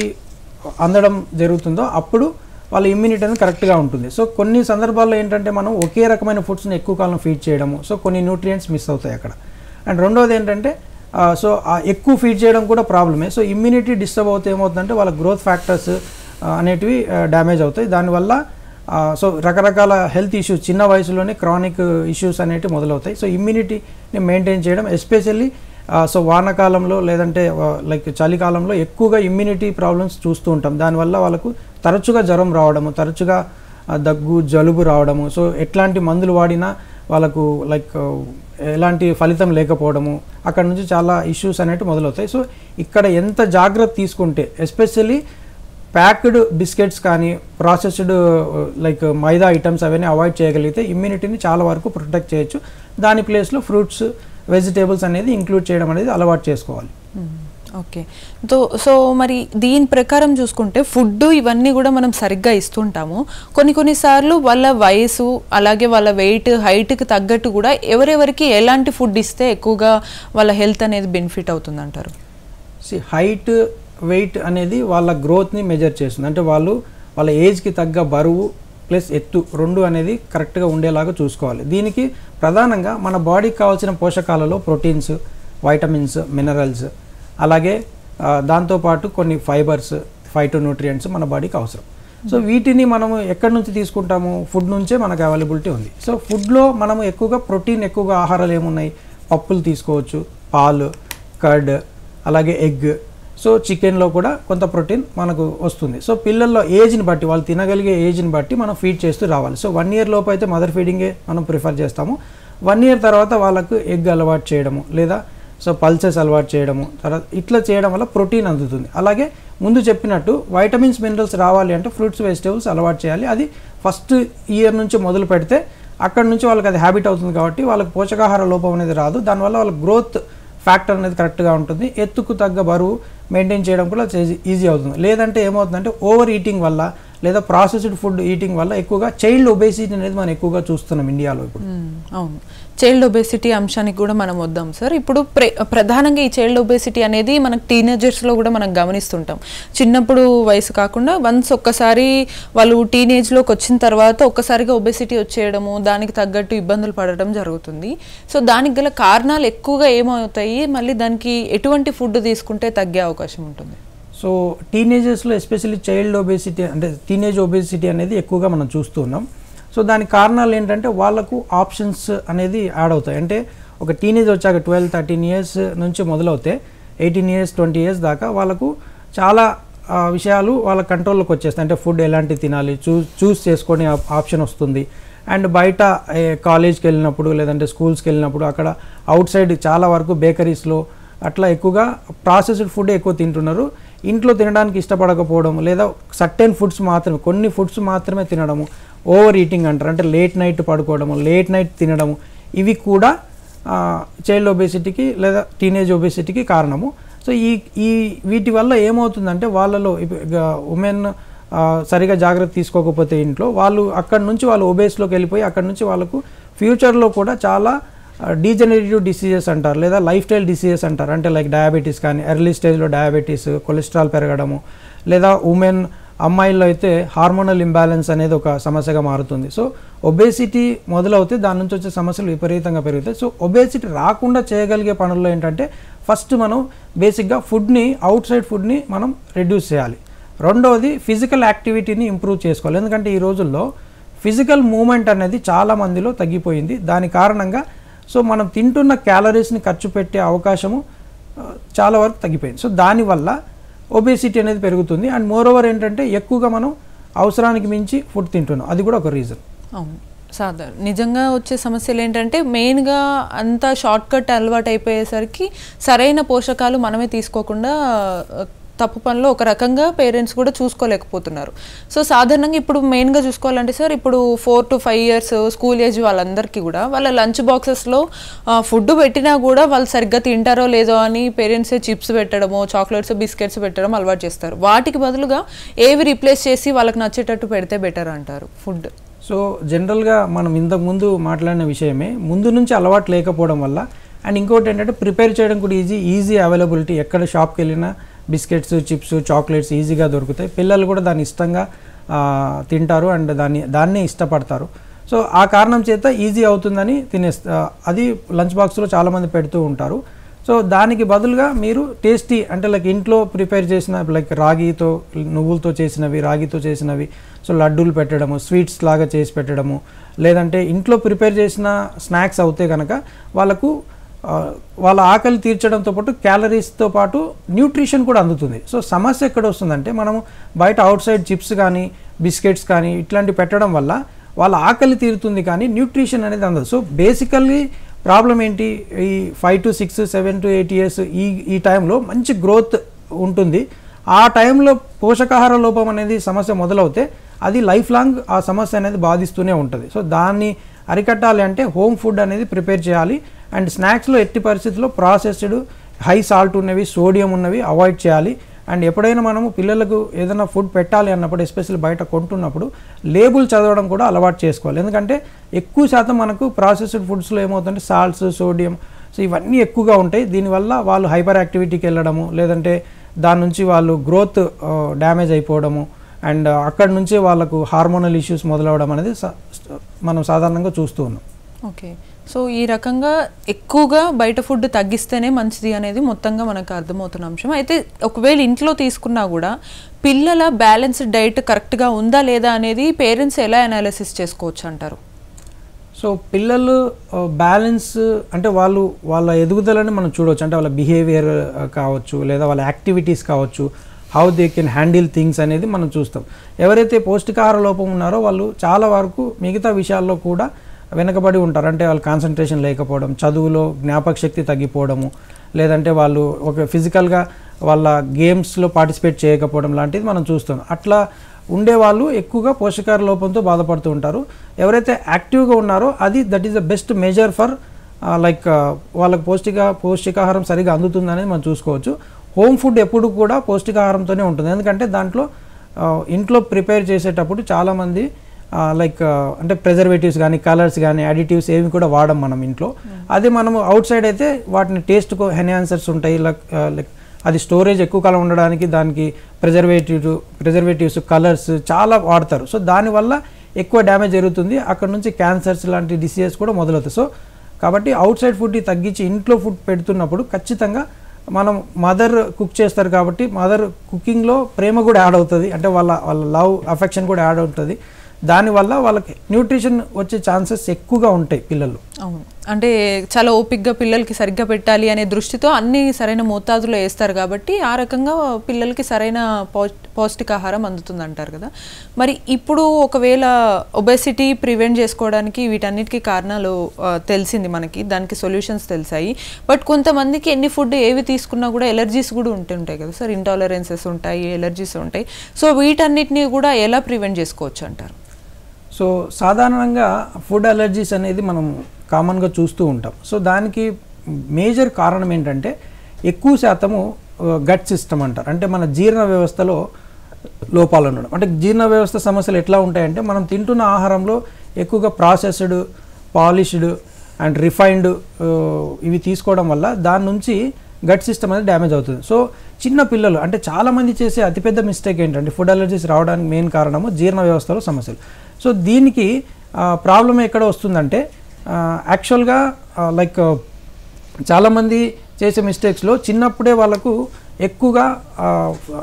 K: అందడం జరుగుతుందో అప్పుడు వాళ్ళ ఇమ్యూనిటీ అనేది కరెక్ట్గా ఉంటుంది. సో కొన్ని సందర్భాల్లో ఏంటంటే మనం ఒకే రకమైన ఫుడ్స్ని ఎక్కువ కాలం ఫీడ్ చేయడము, సో కొన్ని న్యూట్రియంట్స్ మిస్ అవుతాయి అక్కడ. అండ్ రెండోది ఏంటంటే సో ఎక్కువ ఫీడ్ చేయడం కూడా ప్రాబ్లమే. సో ఇమ్యూనిటీ డిస్టర్బ్ అవుతే ఏమవుతుందంటే వాళ్ళ గ్రోత్ ఫ్యాక్టర్స్ అనేటివి డ్యామేజ్ అవుతాయి. దానివల్ల సో రకరకాల హెల్త్ ఇష్యూస్ చిన్న వయసులోనే క్రానిక్ ఇష్యూస్ అనేటివి మొదలవుతాయి. సో ఇమ్యూనిటీని మెయింటైన్ చేయడం, ఎస్పెషల్లీ సో వానాకాలంలో లేదంటే లైక్ చలికాలంలో ఎక్కువగా ఇమ్యూనిటీ ప్రాబ్లమ్స్ చూస్తూ ఉంటాం. దానివల్ల వాళ్ళకు తరచుగా జ్వరం రావడము, తరచుగా దగ్గు, జలుబు రావడము, సో ఎట్లాంటి మందులు వాడినా వాళ్ళకు లైక్ ఎలాంటి ఫలితం లేకపోవడము, అక్కడ నుంచి చాలా ఇష్యూస్ అనేవి మొదలవుతాయి. సో ఇక్కడ ఎంత జాగ్రత్త తీసుకుంటే, ఎస్పెషల్లీ ప్యాక్డ్ బిస్కెట్స్ కానీ ప్రాసెస్డ్ లైక్ మైదా ఐటమ్స్ అవన్నీ అవాయిడ్ చేయగలిగితే ఇమ్యూనిటీని చాలా వరకు ప్రొటెక్ట్ చేయొచ్చు. దాని ప్లేస్లో ఫ్రూట్స్, వెజిటేబుల్స్ అనేది ఇంక్లూడ్ చేయడం అనేది అలవాటు చేసుకోవాలి.
J: ఓకే, సో మరి దీని ప్రకారం చూసుకుంటే ఫుడ్ ఇవన్నీ కూడా మనం సరిగ్గా ఇస్తుంటాము. కొన్నిసార్లు వాళ్ళ వయసు అలాగే వాళ్ళ వెయిట్, హైట్కి తగ్గట్టు కూడా ఎవరెవరికి ఎలాంటి ఫుడ్ ఇస్తే ఎక్కువగా వాళ్ళ హెల్త్ అనేది బెనిఫిట్ అవుతుంది అంటారు?
K: హైట్, వెయిట్ అనేది వాళ్ళ గ్రోత్ని మెజర్ చేస్తుంది. అంటే వాళ్ళ ఏజ్కి తగ్గ బరువు ప్లస్ ఎత్తు రెండు అనేది కరెక్ట్గా ఉండేలాగా చూసుకోవాలి. దీనికి ప్రధానంగా మన బాడీకి కావాల్సిన పోషకాలలో ప్రోటీన్స్, వైటమిన్స్, మినరల్స్, అలాగే దాంతోపాటు కొన్ని ఫైబర్స్, ఫైటోన్యూట్రియంట్స్ మన బాడీకి అవసరం. సో వీటిని మనము ఎక్కడి నుంచి తీసుకుంటాము? ఫుడ్ నుంచే మనకు అవైలబిలిటీ ఉంది. సో ఫుడ్లో మనము ఎక్కువగా ప్రోటీన్ ఎక్కువగా ఆహారాలు ఏమున్నాయి? పప్పులు తీసుకోవచ్చు, పాలు, కర్డ్, అలాగే ఎగ్. సో చికెన్లో కూడా కొంత ప్రోటీన్ మనకు వస్తుంది. సో పిల్లల్లో ఏజ్ని బట్టి, వాళ్ళు తినగలిగే ఏజ్ని బట్టి మనం ఫీడ్ చేస్తూ రావాలి. సో 1 year లోపు అయితే మదర్ ఫీడింగే మనం ప్రిఫర్ చేస్తాము. 1 year తర్వాత వాళ్ళకు ఎగ్ అలవాటు చేయడము, లేదా సో పల్సెస్ అలవాటు చేయడము, తర్వాత ఇట్లా చేయడం వల్ల ప్రోటీన్ అందుతుంది. అలాగే ముందు చెప్పినట్టు వైటమిన్స్, మినరల్స్ రావాలి అంటే ఫ్రూట్స్, వెజిటేబుల్స్ అలవాటు చేయాలి. అది ఫస్ట్ ఇయర్ నుంచి మొదలు పెడితే అక్కడ నుంచి వాళ్ళకి అది హ్యాబిట్ అవుతుంది కాబట్టి వాళ్ళకి పోషకాహార లోపం అనేది రాదు. దానివల్ల వాళ్ళ గ్రోత్ ఫ్యాక్టర్ అనేది కరెక్ట్గా ఉంటుంది. ఎత్తుకు తగ్గ బరువు మెయింటైన్ చేయడం కూడా ఈజీ అవుతుంది. లేదంటే ఏమవుతుందంటే ఓవర్ ఈటింగ్ వల్ల లేదా ప్రాసెస్డ్ ఫుడ్ ఈటింగ్ వల్ల ఎక్కువగా చైల్డ్ ఒబేసిటీ అనేది మనం ఎక్కువగా చూస్తున్నాం ఇండియాలో ఇప్పుడు.
J: అవును, చైల్డ్ ఒబేసిటీ అంశానికి కూడా మనం వద్దాం సార్. ఇప్పుడు ప్రధానంగా ఈ చైల్డ్ ఒబేసిటీ అనేది మనకు టీనేజర్స్లో కూడా మనం గమనిస్తుంటాం. చిన్నప్పుడు వయసు కాకుండా వన్స్ ఒక్కసారి వాళ్ళు టీనేజ్లోకి వచ్చిన తర్వాత ఒక్కసారిగా ఒబేసిటీ వచ్చేయడము, దానికి తగ్గట్టు ఇబ్బందులు పడడం జరుగుతుంది. సో దానికి గల కారణాలు ఎక్కువగా ఏమవుతాయి? మళ్ళీ దానికి ఎటువంటి ఫుడ్ తీసుకుంటే తగ్గే అవకాశం ఉంటుంది?
K: సో టీనేజర్స్లో ఎస్పెషల్లీ చైల్డ్ ఒబేసిటీ అంటే టీనేజ్ ఒబేసిటీ అనేది ఎక్కువగా మనం చూస్తూ ఉన్నాం. సో దానికి కారణాలు ఏంటంటే వాళ్ళకు ఆప్షన్స్ అనేది యాడ్ అవుతాయి. అంటే ఒక టీనేజ్ వచ్చాక 12-13 years నుంచి మొదలవుతే 18 years 20 years దాకా వాళ్ళకు చాలా విషయాలు వాళ్ళ కంట్రోల్లోకి వచ్చేస్తాయి. అంటే ఫుడ్ ఎలాంటి తినాలి చూస్ చేసుకొని ఆప్షన్ వస్తుంది. అండ్ బయట కాలేజ్కి వెళ్ళినప్పుడు లేదంటే స్కూల్స్కి వెళ్ళినప్పుడు అక్కడ అవుట్ సైడ్ చాలా వరకు బేకరీస్లో అట్లా ఎక్కువగా ప్రాసెస్డ్ ఫుడ్ ఎక్కువ తింటున్నారు. ఇంట్లో తినడానికి ఇష్టపడకపోవడం, లేదా సర్టెన్ ఫుడ్స్ మాత్రమే, కొన్ని ఫుడ్స్ మాత్రమే తినడము, ఓవర్ ఈటింగ్ అంటారు. అంటే లేట్ నైట్ పడుకోవడము, లేట్ నైట్ తినడము, ఇవి కూడా చైల్డ్ ఒబేసిటీకి లేదా టీనేజ్ ఒబేసిటీకి కారణము. సో వీటి వల్ల ఏమవుతుందంటే వాళ్ళలో ఉమెన్ సరిగా జాగ్రత్త తీసుకోకపోతే ఇంట్లో వాళ్ళు అక్కడి నుంచి వాళ్ళు ఒబేస్లోకి వెళ్ళిపోయి అక్కడి నుంచి వాళ్ళకు ఫ్యూచర్లో కూడా చాలా డీజనరేటివ్ డిసీజెస్ అంటారు, లేదా లైఫ్ స్టైల్ డిసీజెస్ అంటారు. అంటే లైక్ డయాబెటీస్ కానీ, ఎర్లీ స్టేజ్లో డయాబెటీస్, కొలెస్ట్రాల్ పెరగడము, లేదా అమ్మాయిల్లో అయితే హార్మోనల్ ఇంబ్యాలెన్స్ అనేది ఒక సమస్యగా మారుతుంది. సో ఒబేసిటీ మొదలవుతే దాని నుంచి వచ్చే సమస్యలు విపరీతంగా పెరుగుతాయి. సో ఒబేసిటీ రాకుండా చేయగలిగే పనుల్లో ఏంటంటే ఫస్ట్ మనం బేసిక్గా ఫుడ్ని, అవుట్ సైడ్ ఫుడ్ని మనం రెడ్యూస్ చేయాలి. రెండవది ఫిజికల్ యాక్టివిటీని ఇంప్రూవ్ చేసుకోవాలి. ఎందుకంటే ఈ రోజుల్లో ఫిజికల్ మూమెంట్ అనేది చాలా మందిలో తగ్గిపోయింది. దాని కారణంగా సో మనం తింటున్న క్యాలరీస్ని ఖర్చు పెట్టే అవకాశము చాలా వరకు తగ్గిపోయింది. సో దానివల్ల ఒబేసిటీ అనేది పెరుగుతుంది. అండ్ మోరోవర్ ఏంటంటే ఎక్కువగా మనం అవసరానికి మించి ఫుడ్ తింటున్నాం, అది కూడా ఒక రీజన్.
J: అవును సాధారణ నిజంగా వచ్చే సమస్యలు ఏంటంటే మెయిన్గా అంతా షార్ట్ కట్ అలవాటు అయిపోయేసరికి సరైన పోషకాలు మనమే తీసుకోకుండా తప్పు పనిలో ఒక రకంగా పేరెంట్స్ కూడా చూసుకోలేకపోతున్నారు. సో సాధారణంగా ఇప్పుడు మెయిన్గా చూసుకోవాలంటే సార్, ఇప్పుడు 4 to 5 years స్కూల్ ఏజ్ వాళ్ళందరికీ కూడా వాళ్ళ లంచ్ బాక్సెస్లో ఫుడ్ పెట్టినా కూడా వాళ్ళు సరిగ్గా తింటారో లేదో అని పేరెంట్స్ చిప్స్ పెట్టడమో, చాక్లెట్స్, బిస్కెట్స్ పెట్టడం అలవాటు చేస్తారు. వాటికి బదులుగా ఏవి రీప్లేస్ చేసి వాళ్ళకి నచ్చేటట్టు పెడితే బెటర్ అంటారు ఫుడ్?
K: సో జనరల్గా మనం ఇంతకుముందు మాట్లాడిన విషయమే, ముందు నుంచి అలవాటు లేకపోవడం వల్ల. అండ్ ఇంకోటి ఏంటంటే ప్రిపేర్ చేయడం కూడా ఈజీ అవైలబిలిటీ. ఎక్కడ షాప్కి వెళ్ళినా బిస్కెట్స్, చిప్స్, చాక్లెట్స్ ఈజీగా దొరుకుతాయి. పిల్లలు కూడా దాన్ని ఇష్టంగా తింటారు అండ్ దాన్ని ఇష్టపడతారు. సో ఆ కారణం చేత ఈజీ అవుతుందని అది లంచ్ బాక్స్లో చాలామంది పెడుతూ ఉంటారు. సో దానికి బదులుగా మీరు టేస్టీ అంటే లైక్ ఇంట్లో ప్రిపేర్ చేసిన లైక్ రాగితో, నువ్వులతో చేసినవి సో లడ్డూలు పెట్టడము, స్వీట్స్ లాగా చేసి పెట్టడము, లేదంటే ఇంట్లో ప్రిపేర్ చేసిన స్నాక్స్ అవుతే కనుక వాళ్ళ ఆకలి తీర్చడంతో పాటు క్యాలరీస్తో పాటు న్యూట్రిషన్ కూడా అందుతుంది. సో సమస్య ఎక్కడ వస్తుందంటే మనము బయట అవుట్ సైడ్ చిప్స్ కానీ, బిస్కెట్స్ కానీ ఇట్లాంటివి పెట్టడం వల్ల వాళ్ళ ఆకలి తీరుతుంది కానీ న్యూట్రిషన్ అనేది అందదు. సో బేసికల్లీ ప్రాబ్లం ఏంటి, ఈ 5 to 6, 7 to 8 years ఈ టైంలో మంచి గ్రోత్ ఉంటుంది. ఆ టైంలో పోషకాహార లోపం అనేది సమస్య మొదలవుతే అది లైఫ్ లాంగ్ ఆ సమస్య అనేది బాధిస్తూనే ఉంటుంది. సో దాన్ని అరికట్టాలి అంటే హోమ్ ఫుడ్ అనేది ప్రిపేర్ చేయాలి. అండ్ స్నాక్స్లో ఎట్టి పరిస్థితుల్లో ప్రాసెస్డ్, హై సాల్ట్ ఉన్నవి, సోడియం ఉన్నవి అవాయిడ్ చేయాలి. అండ్ ఎప్పుడైనా మనము పిల్లలకు ఏదైనా ఫుడ్ పెట్టాలి అన్నప్పుడు, ఎస్పెషల్లీ బయట కొంటున్నప్పుడు లేబుల్ చదవడం కూడా అలవాటు చేసుకోవాలి. ఎందుకంటే ఎక్కువ శాతం మనకు ప్రాసెస్డ్ ఫుడ్స్లో ఏమవుతుందంటే సాల్ట్స్, సోడియం, సో ఇవన్నీ ఎక్కువగా ఉంటాయి. దీనివల్ల వాళ్ళు హైపర్ యాక్టివిటీకి వెళ్ళడము, లేదంటే దాని నుంచి వాళ్ళు గ్రోత్ డ్యామేజ్ అయిపోవడము, అండ్ అక్కడి నుంచి వాళ్ళకు హార్మోనల్ ఇష్యూస్ మొదలవడం అనేది మనం సాధారణంగా చూస్తూ ఉన్నాం.
J: ఓకే. సో ఈ రకంగా ఎక్కువగా బయట ఫుడ్ తగ్గిస్తేనే మంచిది అనేది మొత్తంగా మనకు అర్థమవుతున్న అంశం. అయితే ఒకవేళ ఇంట్లో తీసుకున్నా కూడా పిల్లల బ్యాలెన్స్డ్ డైట్ కరెక్ట్గా ఉందా లేదా అనేది పేరెంట్స్ ఎలా అనాలిసిస్ చేసుకోవచ్చు అంటారు?
K: సో పిల్లలు బ్యాలెన్స్ అంటే వాళ్ళ ఎదుగుదలని మనం చూడవచ్చు. అంటే వాళ్ళ బిహేవియర్ కావచ్చు, లేదా వాళ్ళ యాక్టివిటీస్ కావచ్చు, how they can handle things అనేది మనం చూస్తాం. ఎవరైతే పౌష్టికాహార లోపం ఉన్నారో వాళ్ళు చాలా వరకు మిగతా విషయాల్లో కూడా వెనకబడి ఉంటారు. అంటే వాళ్ళు కాన్సన్ట్రేషన్ లేకపోవడం, చదువులో జ్ఞాపక శక్తి తగ్గిపోవడము, లేదంటే వాళ్ళు ఒక ఫిజికల్గా వాళ్ళ గేమ్స్లో పార్టిసిపేట్ చేయకపోవడం లాంటిది మనం చూస్తాం. అట్లా ఉండేవాళ్ళు ఎక్కువగా పోషకాహార లోపంతో బాధపడుతూ ఉంటారు. ఎవరైతే యాక్టివ్గా ఉన్నారో that is the best measure for like వాళ్ళకి పౌష్టికాహారం సరిగా అందుతుందనేది మనం చూసుకోవచ్చు. హోమ్ ఫుడ్ ఎప్పుడు కూడా పౌష్టికాహారంతోనే ఉంటుంది. ఎందుకంటే దాంట్లో ఇంట్లో ప్రిపేర్ చేసేటప్పుడు చాలామంది లైక్ అంటే ప్రిజర్వేటివ్స్ కానీ, కలర్స్ కానీ, అడిటివ్స్ ఏమి కూడా వాడం మనం ఇంట్లో. అదే మనం అవుట్ సైడ్ అయితే వాటిని టేస్ట్కు ఎన్హాన్సర్స్ ఉంటాయి. లైక్ అది స్టోరేజ్ ఎక్కువ కాలం ఉండడానికి దానికి ప్రిజర్వేటివ్స్, కలర్స్ చాలా వాడతారు. సో దానివల్ల ఎక్కువ డ్యామేజ్ జరుగుతుంది. అక్కడ నుంచి క్యాన్సర్స్ లాంటి డిసీజెస్ కూడా మొదలవుతాయి. సో కాబట్టి అవుట్ సైడ్ ఫుడ్ని తగ్గించి ఇంట్లో ఫుడ్ పెడుతున్నప్పుడు ఖచ్చితంగా మనం మదర్ కుక్ చేస్తారు కాబట్టి మదర్ కుకింగ్లో ప్రేమ కూడా యాడ్ అవుతుంది. అంటే వాళ్ళ లవ్, అఫెక్షన్ కూడా యాడ్ అవుతుంది. దానివల్ల వాళ్ళకి న్యూట్రిషన్ వచ్చే ఛాన్సెస్ ఎక్కువగా ఉంటాయి పిల్లలు.
J: అవును, అంటే చాలా ఓపిక్గా పిల్లలకి సరిగ్గా పెట్టాలి అనే దృష్టితో అన్ని సరైన మోతాదులో వేస్తారు కాబట్టి ఆ రకంగా పిల్లలకి సరైన పౌష్టికాహారం అందుతుంది అంటారు కదా. మరి ఇప్పుడు ఒకవేళ ఒబెసిటీ ప్రివెంట్ చేసుకోవడానికి వీటన్నిటికీ కారణాలు తెలిసింది మనకి, దానికి సొల్యూషన్స్ తెలిసాయి. బట్ కొంతమందికి ఎన్ని ఫుడ్ ఏవి తీసుకున్నా కూడా ఎలర్జీస్ కూడా ఉంటుంటాయి కదా సార్, ఇంటాలరెన్సెస్ ఉంటాయి, ఎలర్జీస్ ఉంటాయి. సో వీటన్నిటిని కూడా ఎలా ప్రివెంట్ చేసుకోవచ్చు అంటారు?
K: సో సాధారణంగా ఫుడ్ అలర్జీస్ అనేది మనం కామన్గా చూస్తూ ఉంటాం. సో దానికి మేజర్ కారణం ఏంటంటే ఎక్కువ శాతము గట్ సిస్టమ్ అంటారు. అంటే మన జీర్ణ వ్యవస్థలో లోపాలు ఉండడం. అంటే జీర్ణ వ్యవస్థ సమస్యలు ఎట్లా ఉంటాయంటే మనం తింటున్న ఆహారంలో ఎక్కువగా ప్రాసెస్డ్, పాలిష్డ్ అండ్ రిఫైన్డ్ ఇవి తీసుకోవడం వల్ల దాని నుంచి గట్ సిస్టమ్ అనేది డ్యామేజ్ అవుతుంది. సో చిన్న పిల్లలు అంటే చాలామంది చేసే అతిపెద్ద మిస్టేక్ ఏంటంటే ఫుడ్ అలర్జీస్ రావడానికి మెయిన్ కారణము జీర్ణ వ్యవస్థలో సమస్యలు. సో దీనికి ప్రాబ్లం ఎక్కడ వస్తుందంటే యాక్చువల్గా లైక్ చాలామంది చేసే మిస్టేక్స్లో చిన్నప్పుడే వాళ్ళకు ఎక్కువగా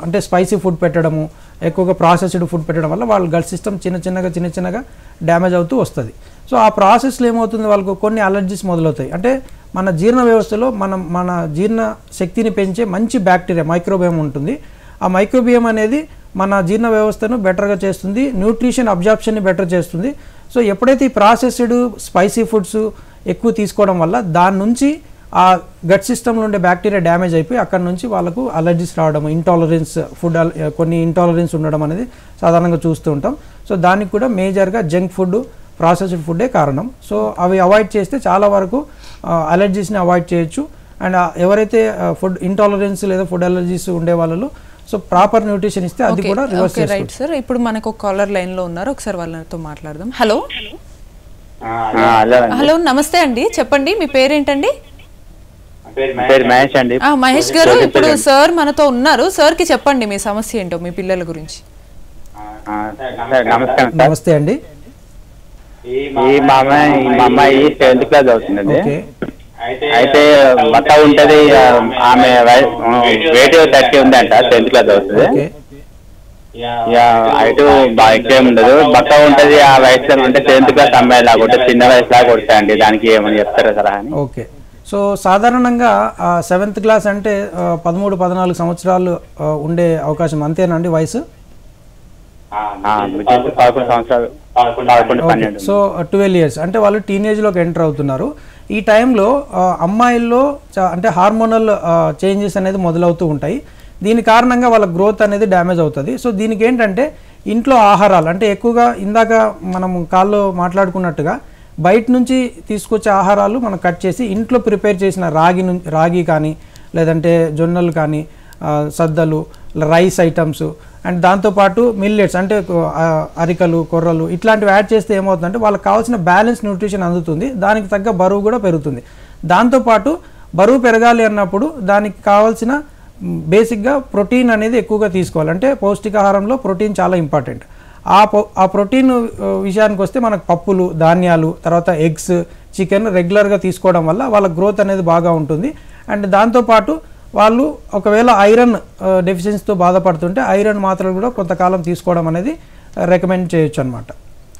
K: అంటే స్పైసీ ఫుడ్ పెట్టడము, ఎక్కువగా ప్రాసెస్డ్ ఫుడ్ పెట్టడం వల్ల వాళ్ళ గట్ సిస్టమ్ చిన్న చిన్నగా డ్యామేజ్ అవుతూ వస్తుంది. సో ఆ ప్రాసెస్లో ఏమవుతుంది, వాళ్ళకు కొన్ని అలర్జీస్ మొదలవుతాయి. అంటే మన జీర్ణ వ్యవస్థలో మన జీర్ణ శక్తిని పెంచే మంచి బ్యాక్టీరియా మైక్రోబియం ఉంటుంది. ఆ మైక్రోబియం అనేది మన జీర్ణ వ్యవస్థను బెటర్గా చేస్తుంది, న్యూట్రిషన్ అబ్జార్ప్షన్ని బెటర్ చేస్తుంది. సో ఎప్పుడైతే ఈ ప్రాసెస్డ్ స్పైసీ ఫుడ్స్ ఎక్కువ తీసుకోవడం వల్ల దాని నుంచి ఆ గట్ సిస్టంలో ఉండే బ్యాక్టీరియా డ్యామేజ్ అయిపోయి అక్కడ నుంచి వాళ్ళకు అలర్జీస్ రావడం, ఇంటాలరెన్స్, కొన్ని ఇంటాలరెన్స్ ఉండడం అనేది సాధారణంగా చూస్తూ ఉంటాం. సో దానికి కూడా మేజర్గా జంక్ ఫుడ్, ప్రాసెస్డ్ ఫుడ్డే కారణం. సో అవి అవాయిడ్ చేస్తే చాలా వరకు అలర్జీస్ని అవాయిడ్ చేయొచ్చు. అండ్ ఎవరైతే ఫుడ్ ఇంటాలరెన్స్ లేదా ఫుడ్ అలర్జీస్ ఉండే వాళ్ళలో సో ప్రాపర్ న్యూట్రిషన్ ఇస్తే అది కూడా రివర్స్ చేసుకోవచ్చు.
J: రైట్ సార్, ఇప్పుడు మనకు ఒక కాలర్ లైన్లో ఉన్నారు, ఒకసారి వాళ్ళతో మాట్లాడదాం. హలో హలో, నమస్తే అండి, చెప్పండి మీ పేరేంటండి?
L: మహేష్ అండి.
J: మహేష్ గారు, ఇప్పుడు సార్ మనతో ఉన్నారు, సార్కి చెప్పండి మీ సమస్య ఏంటో, మీ పిల్లల గురించి.
K: నమస్తే అండి.
L: మా అమ్మాయి 7th క్లాస్ అవుతుంది. అయితే బట్ట ఉంటది, ఆమె వెయిట్ 30 ఉందంట, 10th క్లాస్ అవుతుంది. హైట్ బాగా ఎక్కువ ఉండదు, బట్ట ఉంటది. ఆ వయసులో అంటే 10th క్లాస్ అమ్మాయి లాగా కొట్టే, చిన్న వయసులా కొడతాయండి. దానికి ఏమని చెప్తారా సలహా?
K: ఓకే, సో సాధారణంగా 7th క్లాస్ అంటే 13-14 సంవత్సరాలు ఉండే అవకాశం, అంతేనండి వయసు? సో 12 years అంటే వాళ్ళు టీనేజ్లోకి ఎంటర్ అవుతున్నారు. ఈ టైంలో అమ్మాయిల్లో అంటే హార్మోనల్ చేంజెస్ అనేది మొదలవుతూ ఉంటాయి. దీని కారణంగా వాళ్ళ గ్రోత్ అనేది డ్యామేజ్ అవుతుంది. సో దీనికి ఏంటంటే ఇంట్లో ఆహారాలు అంటే ఎక్కువగా ఇందాక మనం కాల్లో మాట్లాడుకున్నట్టుగా బయట నుంచి తీసుకొచ్చే ఆహారాలు మనం కట్ చేసి ఇంట్లో ప్రిపేర్ చేసిన రాగి కానీ, లేదంటే జొన్నలు కానీ, సద్దలు, రైస్ ఐటమ్స్ అండ్ దాంతోపాటు మిల్లెట్స్ అంటే అరికలు, కొర్రలు ఇట్లాంటివి యాడ్ చేస్తే ఏమవుతుందంటే వాళ్ళకి కావాల్సిన బ్యాలెన్స్ న్యూట్రిషన్ అందుతుంది, దానికి తగ్గ బరువు కూడా పెరుగుతుంది. దాంతోపాటు బరువు పెరగాలి అన్నప్పుడు దానికి కావాల్సిన బేసిక్గా ప్రోటీన్ అనేది ఎక్కువగా తీసుకోవాలి. అంటే పౌష్టికాహారంలో ప్రోటీన్ చాలా ఇంపార్టెంట్. ఆ ఆ ప్రోటీన్ విషయానికి వస్తే మనకు పప్పులు, ధాన్యాలు, తర్వాత ఎగ్స్, చికెన్ రెగ్యులర్గా తీసుకోవడం వల్ల వాళ్ళ గ్రోత్ అనేది బాగా ఉంటుంది. అండ్ దాంతోపాటు వాళ్ళు ఒకవేళ ఐరన్ డెఫిషియన్సీతో బాధపడుతుంటే ఐరన్ మాత్రలు కూడా కొంతకాలం తీసుకోవడం అనేది రికమెండ్ చేయొచ్చు అనమాట.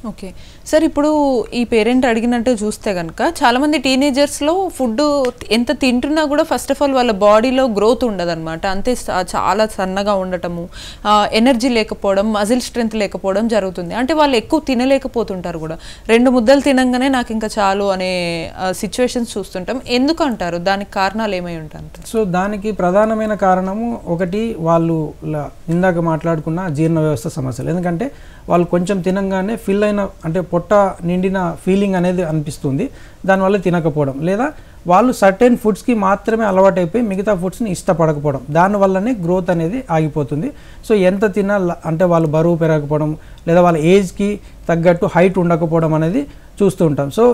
J: ఓకే సార్, ఇప్పుడు ఈ పేరెంట్ అడిగినట్టు చూస్తే కనుక చాలామంది టీనేజర్స్లో ఫుడ్ ఎంత తింటున్నా కూడా ఫస్ట్ ఆఫ్ ఆల్ వాళ్ళ బాడీలో గ్రోత్ ఉండదన్నమాట. అంతే చాలా సన్నగా ఉండటము, ఎనర్జీ లేకపోవడం, మజిల్ స్ట్రెంత్ లేకపోవడం జరుగుతుంది. అంటే వాళ్ళు ఎక్కువ తినలేకపోతుంటారు కూడా. 2 ముద్దలు తినంగానే నాకు ఇంకా చాలు అనే సిచ్యువేషన్స్ చూస్తుంటాం. ఎందుకు అంటారు? దానికి కారణాలు ఏమై ఉంటారు?
K: సో దానికి ప్రధానమైన కారణము ఒకటి వాళ్ళు ఇందాక మాట్లాడుకున్న జీర్ణ వ్యవస్థ సమస్యలు. ఎందుకంటే వాళ్ళు కొంచెం తినంగానే ఫిల్ అయిన అంటే పొట్ట నిండిన ఫీలింగ్ అనేది అనిపిస్తుంది, దానివల్ల తినకపోవడం, లేదా వాళ్ళు సర్టెన్ ఫుడ్స్కి మాత్రమే అలవాటు అయిపోయి మిగతా ఫుడ్స్ని ఇష్టపడకపోవడం, దానివల్లనే గ్రోత్ అనేది ఆగిపోతుంది. సో ఎంత తిన్నా అంటే వాళ్ళు బరువు పెరగకపోవడం, లేదా వాళ్ళ ఏజ్కి తగ్గట్టు హైట్ ఉండకపోవడం అనేది చూస్తూ ఉంటాం. సో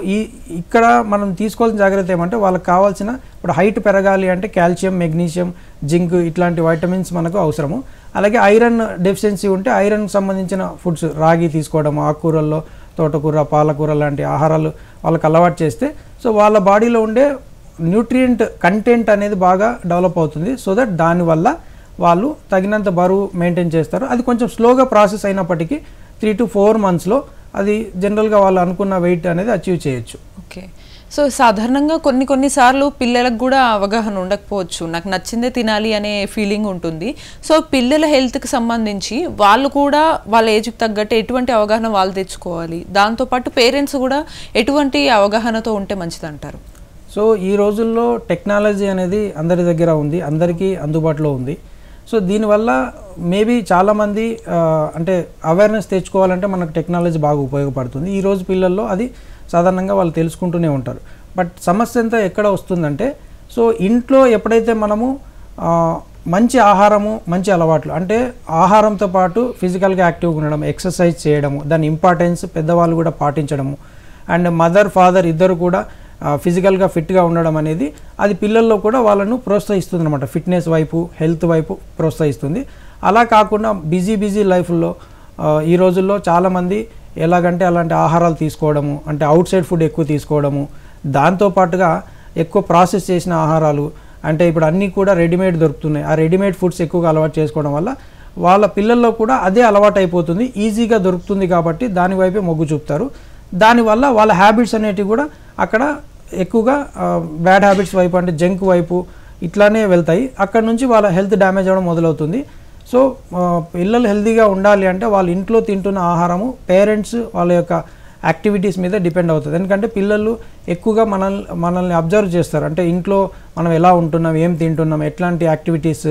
K: ఇక్కడ మనం తీసుకోవాల్సిన జాగ్రత్త ఏమంటే వాళ్ళకి కావాల్సిన ఇప్పుడు హైట్ పెరగాలి అంటే కాల్షియం, మెగ్నీషియం, జింక్ ఇట్లాంటి వైటమిన్స్ మనకు అవసరము. అలాగే ఐరన్ డెఫిషియన్సీ ఉంటే ఐరన్ సంబంధించిన ఫుడ్స్ రాగి తీసుకోవడం, ఆకుకూరల్లో తోటకూర, పాలకూర లాంటి ఆహారాలు వాళ్ళకి అలవాటు చేస్తే సో వాళ్ళ బాడీలో ఉండే న్యూట్రియంట్ కంటెంట్ అనేది బాగా డెవలప్ అవుతుంది. సో దట్ దానివల్ల వాళ్ళు తగినంత బరువు మెయింటైన్ చేస్తారు. అది కొంచెం స్లోగా ప్రాసెస్ అయినప్పటికీ 3 to 4 monthsలో అది జనరల్గా వాళ్ళు అనుకున్న వెయిట్ అనేది అచీవ్ చేయొచ్చు.
J: ఓకే, సో సాధారణంగా కొన్నిసార్లు పిల్లలకు కూడా అవగాహన ఉండకపోవచ్చు, నాకు నచ్చిందే తినాలి అనే ఫీలింగ్ ఉంటుంది. సో పిల్లల హెల్త్కి సంబంధించి వాళ్ళు కూడా వాళ్ళ ఏజ్కి తగ్గట్టు ఎటువంటి అవగాహన వాళ్ళు తెచ్చుకోవాలి, దాంతోపాటు పేరెంట్స్ కూడా ఎటువంటి అవగాహనతో ఉంటే మంచిది అంటారు?
K: సో ఈ రోజుల్లో టెక్నాలజీ అనేది అందరి దగ్గర ఉంది, అందరికీ అందుబాటులో ఉంది. సో దీనివల్ల మేబీ చాలామంది అంటే అవేర్నెస్ తెచ్చుకోవాలంటే మనకు టెక్నాలజీ బాగా ఉపయోగపడుతుంది. ఈరోజు పిల్లల్లో అది సాధారణంగా వాళ్ళు తెలుసుకుంటూనే ఉంటారు. బట్ సమస్య అంతా ఎక్కడ వస్తుందంటే సో ఇంట్లో ఎప్పుడైతే మనము మంచి ఆహారము, మంచి అలవాట్లు అంటే ఆహారంతో పాటు ఫిజికల్గా యాక్టివ్గా ఉండడం, ఎక్సర్సైజ్ చేయడము, దాని ఇంపార్టెన్స్ పెద్దవాళ్ళు కూడా పాటించడము, అండ్ మదర్ ఫాదర్ ఇద్దరు కూడా ఫిజికల్గా ఫిట్గా ఉండడం అనేది అది పిల్లల్లో కూడా వాళ్ళను ప్రోత్సహిస్తుంది అనమాట. ఫిట్నెస్ వైపు, హెల్త్ వైపు ప్రోత్సహిస్తుంది. అలా కాకుండా బిజీ లైఫ్లో ఈ రోజుల్లో చాలామంది ఎలాగంటే అలాంటి ఆహారాలు తీసుకోవడము, అంటే అవుట్ సైడ్ ఫుడ్ ఎక్కువ తీసుకోవడము, దాంతోపాటుగా ఎక్కువ ప్రాసెస్ చేసిన ఆహారాలు, అంటే ఇప్పుడు అన్నీ కూడా రెడీమేడ్ దొరుకుతున్నాయి, ఆ రెడీమేడ్ ఫుడ్స్ ఎక్కువగా అలవాటు చేసుకోవడం వల్ల వాళ్ళ పిల్లల్లో కూడా అదే అలవాటు అయిపోతుంది. ఈజీగా దొరుకుతుంది కాబట్టి దానివైపే మొగ్గు చూపుతారు. దానివల్ల వాళ్ళ హ్యాబిట్స్ అనేటివి కూడా అక్కడ ఎక్కువగా బ్యాడ్ హ్యాబిట్స్ వైపు అంటే జంక్ వైపు ఇట్లానే వెళ్తాయి. అక్కడ నుంచి వాళ్ళ హెల్త్ డ్యామేజ్ అవ్వడం మొదలవుతుంది. సో పిల్లలు హెల్తీగా ఉండాలి అంటే వాళ్ళ ఇంట్లో తింటున్న ఆహారము పేరెంట్స్ వాళ్ళ యొక్క యాక్టివిటీస్ మీద డిపెండ్ అవుతుంది. ఎందుకంటే పిల్లలు ఎక్కువగా మనల్ని అబ్జర్వ్ చేస్తారు. అంటే ఇంట్లో మనం ఎలా ఉంటున్నాం, ఏం తింటున్నాం, ఎట్లాంటి యాక్టివిటీస్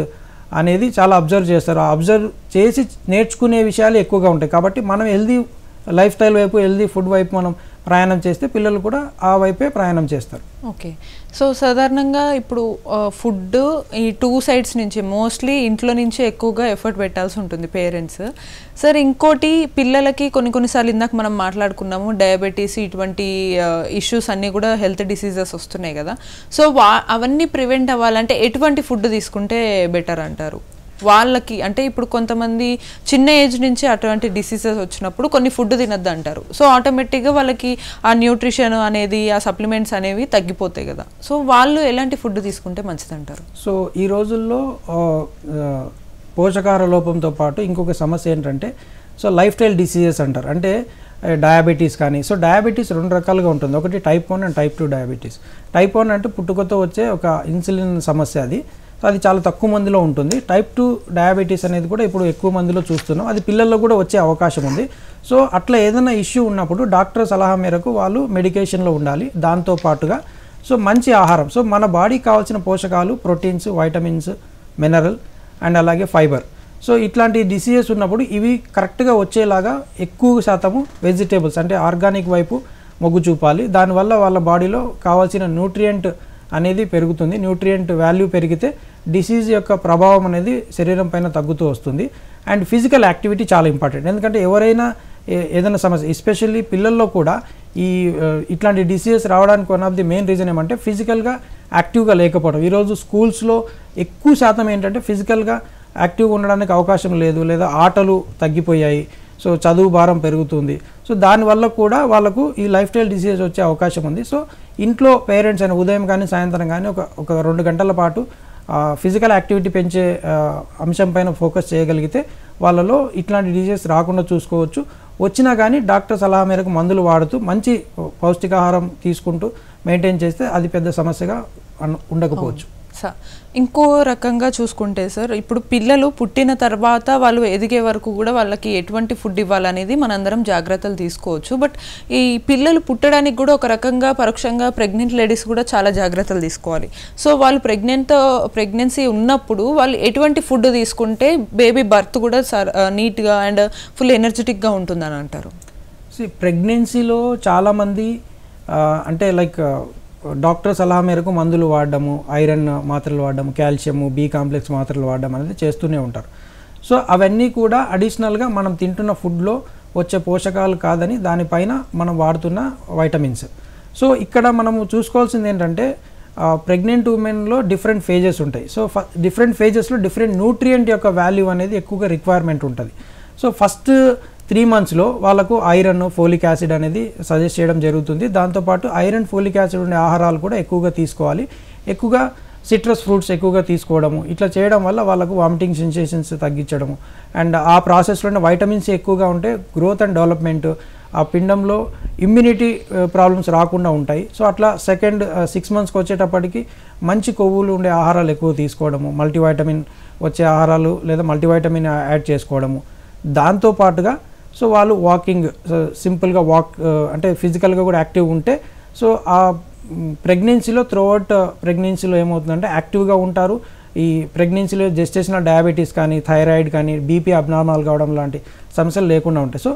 K: అనేది చాలా అబ్జర్వ్ చేస్తారు. ఆ అబ్జర్వ్ చేసి నేర్చుకునే విషయాలు ఎక్కువగా ఉంటాయి. కాబట్టి మనం హెల్తీ లైఫ్ స్టైల్ వైపు, హెల్తీ ఫుడ్ వైపు మనం ప్రయాణం చేస్తే పిల్లలు కూడా ఆ వైపే ప్రయాణం చేస్తారు.
J: ఓకే, సో సాధారణంగా ఇప్పుడు ఫుడ్ ఈ 2 sides నుంచి మోస్ట్లీ ఇంట్లో నుంచి ఎక్కువగా ఎఫర్ట్ పెట్టాల్సి ఉంటుంది పేరెంట్స్. సార్ ఇంకోటి పిల్లలకి కొన్నిసార్లు ఇందాక మనం మాట్లాడుకున్నాము డయాబెటీస్, ఇటువంటి ఇష్యూస్ అన్నీ కూడా హెల్త్ డిసీజెస్ వస్తున్నాయి కదా. సో అవన్నీ ప్రివెంట్ అవ్వాలంటే ఎటువంటి ఫుడ్ తీసుకుంటే బెటర్ అంటారు వాళ్ళకి? అంటే ఇప్పుడు కొంతమంది చిన్న ఏజ్ నుంచి అటువంటి డిసీజెస్ వచ్చినప్పుడు కొన్ని ఫుడ్ తినద్దు అంటారు. సో ఆటోమేటిక్గా వాళ్ళకి ఆ న్యూట్రిషన్ అనేది, ఆ సప్లిమెంట్స్ అనేవి తగ్గిపోతాయి కదా. సో వాళ్ళు ఎలాంటి ఫుడ్ తీసుకుంటే మంచిది అంటారు?
K: సో ఈ రోజుల్లో పోషకాహార లోపంతో పాటు ఇంకొక సమస్య ఏంటంటే సో లైఫ్ స్టైల్ డిసీజెస్ అంటారు. అంటే డయాబెటీస్ కానీ. సో డయాబెటీస్ 2 రకాలుగా ఉంటుంది. ఒకటి type 1 and type 2 diabetes. Type 1 అంటే పుట్టుకతో వచ్చే ఒక ఇన్సులిన్ సమస్య, అది చాలా తక్కువ మందిలో ఉంటుంది. టైప్ 2 డయాబెటీస్ అనేది కూడా ఇప్పుడు ఎక్కువ మందిలో చూస్తున్నాం. అది పిల్లల్లో కూడా వచ్చే అవకాశం ఉంది. సో అట్లా ఏదైనా ఇష్యూ ఉన్నప్పుడు డాక్టర్ సలహా మేరకు వాళ్ళు మెడికేషన్లో ఉండాలి. దాంతోపాటుగా సో మంచి ఆహారం, సో మన బాడీకి కావాల్సిన పోషకాలు, ప్రోటీన్స్, వైటమిన్స్, మినరల్ అండ్ అలాగే ఫైబర్. సో ఇట్లాంటి డిసీజెస్ ఉన్నప్పుడు ఇవి కరెక్ట్గా వచ్చేలాగా ఎక్కువ శాతము వెజిటేబుల్స్ అంటే ఆర్గానిక్ వైపు మొగ్గు చూపాలి. దానివల్ల వాళ్ళ బాడీలో కావాల్సిన న్యూట్రియంట్ అనేది పెరుగుతుంది. న్యూట్రియంట్ వాల్యూ పెరిగితే డిసీజ్ యొక్క ప్రభావం అనేది శరీరం పైన తగ్గుతూ వస్తుంది. అండ్ ఫిజికల్ యాక్టివిటీ చాలా ఇంపార్టెంట్. ఎందుకంటే ఎవరైనా ఏదైనా సమస్య, ఎస్పెషల్లీ పిల్లల్లో కూడా ఇట్లాంటి డిసీజెస్ రావడానికి one of the main reason ఏమంటే ఫిజికల్గా యాక్టివ్గా లేకపోవడం. ఈరోజు స్కూల్స్లో ఎక్కువ శాతం ఏంటంటే ఫిజికల్గా యాక్టివ్గా ఉండడానికి అవకాశం లేదు, లేదా ఆటలు తగ్గిపోయాయి. సో చదువు భారం పెరుగుతుంది. సో దానివల్ల కూడా వాళ్ళకు ఈ లైఫ్ స్టైల్ డిసీజ్ వచ్చే అవకాశం ఉంది. సో ఇంట్లో పేరెంట్స్ అయినా ఉదయం కానీ సాయంత్రం కానీ ఒక 2 గంటల పాటు ఫిజికల్ యాక్టివిటీ పెంచే అంశం పైన ఫోకస్ చేయగలిగితే వాళ్ళలో ఇట్లాంటి డిసీజెస్ రాకుండా చూసుకోవచ్చు. వచ్చినా కానీ డాక్టర్ సలహా మేరకు మందులు వాడుతూ మంచి పౌష్టికాహారం తీసుకుంటూ మెయింటైన్ చేస్తే అది పెద్ద సమస్యగా ఉండకపోవచ్చు.
J: ఇంకో రకంగా చూసుకుంటే సార్, ఇప్పుడు పిల్లలు పుట్టిన తర్వాత వాళ్ళు ఎదిగే వరకు కూడా వాళ్ళకి ఎటువంటి ఫుడ్ ఇవ్వాలనేది మనందరం జాగ్రత్తలు తీసుకోవచ్చు. బట్ ఈ పిల్లలు పుట్టడానికి కూడా ఒక రకంగా పరోక్షంగా ప్రెగ్నెంట్ లేడీస్ కూడా చాలా జాగ్రత్తలు తీసుకోవాలి. సో వాళ్ళు ప్రెగ్నెన్సీ ఉన్నప్పుడు వాళ్ళు ఎటువంటి ఫుడ్ తీసుకుంటే బేబీ బర్త్ కూడా నీట్గా అండ్ ఫుల్ ఎనర్జెటిక్గా ఉంటుందని అంటారు?
K: ప్రెగ్నెన్సీలో చాలామంది అంటే లైక్ డాక్టర్ సలహా మేరకు మందులు వాడడము, ఐరన్ మాత్రలు వాడడము, కాల్షియము, బి కాంప్లెక్స్ మాత్రలు వాడడం అనేది చేస్తూనే ఉంటారు. సో అవన్నీ కూడా అడిషనల్గా మనం తింటున్న ఫుడ్లో వచ్చే పోషకాలు కాదని దానిపైన మనం వాడుతున్న వైటమిన్స్. సో ఇక్కడ మనము చూసుకోవాల్సింది ఏంటంటే ప్రెగ్నెంట్ ఉమెన్లో డిఫరెంట్ ఫేజెస్ ఉంటాయి. సో డిఫరెంట్ ఫేజెస్లో డిఫరెంట్ న్యూట్రియంట్ యొక్క వాల్యూ అనేది ఎక్కువగా రిక్వైర్మెంట్ ఉంటుంది. సో ఫస్ట్ 3 monthsలో వాళ్ళకు ఐరన్, ఫోలిక్ యాసిడ్ అనేది సజెస్ట్ చేయడం జరుగుతుంది. దాంతోపాటు ఐరన్, ఫోలిక్ యాసిడ్ ఉండే ఆహారాలు కూడా ఎక్కువగా తీసుకోవాలి. ఎక్కువగా సిట్రస్ ఫ్రూట్స్ ఎక్కువగా తీసుకోవడము, ఇట్లా చేయడం వల్ల వాళ్ళకు వామిటింగ్ సెన్సేషన్స్ తగ్గించడము అండ్ ఆ ప్రాసెస్లోనే వైటమిన్స్ ఎక్కువగా ఉంటే గ్రోత్ అండ్ డెవలప్మెంట్, ఆ పిండంలో ఇమ్యూనిటీ ప్రాబ్లమ్స్ రాకుండా ఉంటాయి. సో అట్లా సెకండ్ 6 monthsకి వచ్చేటప్పటికి మంచి కొవ్వులు ఉండే ఆహారాలు ఎక్కువ తీసుకోవడము, మల్టీవైటమిన్ వచ్చే ఆహారాలు లేదా మల్టీవైటమిన్ యాడ్ చేసుకోవడము. దాంతోపాటుగా సో వాళ్ళు వాకింగ్, సింపుల్గా వాక్ అంటే ఫిజికల్గా కూడా యాక్టివ్ ఉంటే సో ఆ ప్రెగ్నెన్సీలో త్రూఅవుట్ ప్రెగ్నెన్సీలో ఏమవుతుందంటే యాక్టివ్గా ఉంటారు. ఈ ప్రెగ్నెన్సీలో జెస్టేషనల్ డయాబెటీస్ కానీ, థైరాయిడ్ కానీ, బీపీ అబ్నార్మల్ కావడం లాంటి సమస్యలు లేకుండా ఉంటాయి. సో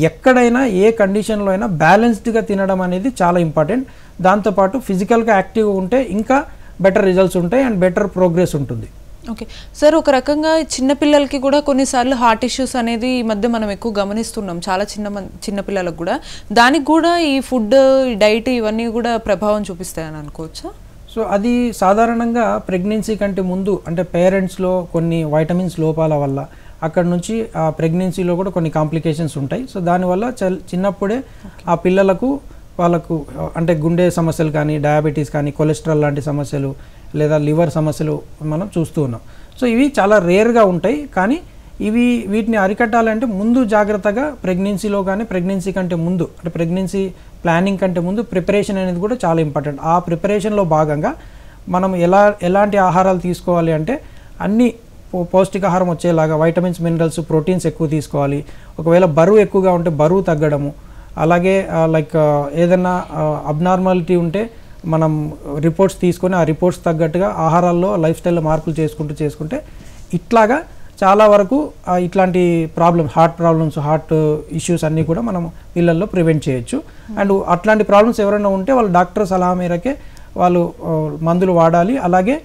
K: ఎక్కడైనా ఏ కండిషన్లో అయినా బ్యాలెన్స్డ్గా తినడం అనేది చాలా ఇంపార్టెంట్. దాంతోపాటు ఫిజికల్గా యాక్టివ్గా ఉంటే ఇంకా బెటర్ రిజల్ట్స్ ఉంటాయి అండ్ బెటర్ ప్రోగ్రెస్ ఉంటుంది.
J: ఓకే సార్, ఒక రకంగా చిన్నపిల్లలకి కూడా కొన్నిసార్లు హార్ట్ ఇష్యూస్ అనేది ఈ మధ్య మనం ఎక్కువ గమనిస్తున్నాం, చాలా చిన్నపిల్లలకు కూడా. దానికి కూడా ఈ ఫుడ్, డైట్ ఇవన్నీ కూడా ప్రభావం చూపిస్తాయని అనుకోవచ్చా?
K: సో అది సాధారణంగా ప్రెగ్నెన్సీ కంటే ముందు అంటే పేరెంట్స్లో కొన్ని వైటమిన్స్ లోపాల వల్ల అక్కడ నుంచి ఆ ప్రెగ్నెన్సీలో కూడా కొన్ని కాంప్లికేషన్స్ ఉంటాయి. సో దానివల్ల చిన్నప్పుడే ఆ పిల్లలకు వాళ్ళకు అంటే గుండె సమస్యలు కానీ, డయాబెటీస్ కానీ, కొలెస్ట్రాల్ లాంటి సమస్యలు లేదా లివర్ సమస్యలు మనం చూస్తూ ఉన్నాం. సో ఇవి చాలా రేర్గా ఉంటాయి. కానీ వీటిని అరికట్టాలంటే ముందు జాగ్రత్తగా ప్రెగ్నెన్సీలో కానీ ప్రెగ్నెన్సీ కంటే ముందు అంటే ప్రెగ్నెన్సీ ప్లానింగ్ కంటే ముందు ప్రిపరేషన్ అనేది కూడా చాలా ఇంపార్టెంట్. ఆ ప్రిపరేషన్లో భాగంగా మనం ఎలాంటి ఆహారాలు తీసుకోవాలి అంటే అన్ని పౌష్టికాహారం వచ్చేలాగా వైటమిన్స్, మినరల్స్, ప్రోటీన్స్ ఎక్కువ తీసుకోవాలి. ఒకవేళ బరువు ఎక్కువగా ఉంటే బరువు తగ్గడము, అలాగే లైక్ ఏదైనా అబ్నార్మాలిటీ ఉంటే మనం రిపోర్ట్స్ తీసుకొని ఆ రిపోర్ట్స్ తగ్గట్టుగా ఆహారాల్లో లైఫ్ స్టైల్లో మార్పులు చేసుకుంటే ఇట్లాగా చాలా వరకు ఇట్లాంటి హార్ట్ ప్రాబ్లమ్స్, హార్ట్ ఇష్యూస్ అన్నీ కూడా మనం పిల్లల్లో ప్రివెంట్ చేయొచ్చు. అండ్ అట్లాంటి ప్రాబ్లమ్స్ ఎవరైనా ఉంటే వాళ్ళు డాక్టర్ సలహా మేరకే వాళ్ళు మందులు వాడాలి. అలాగే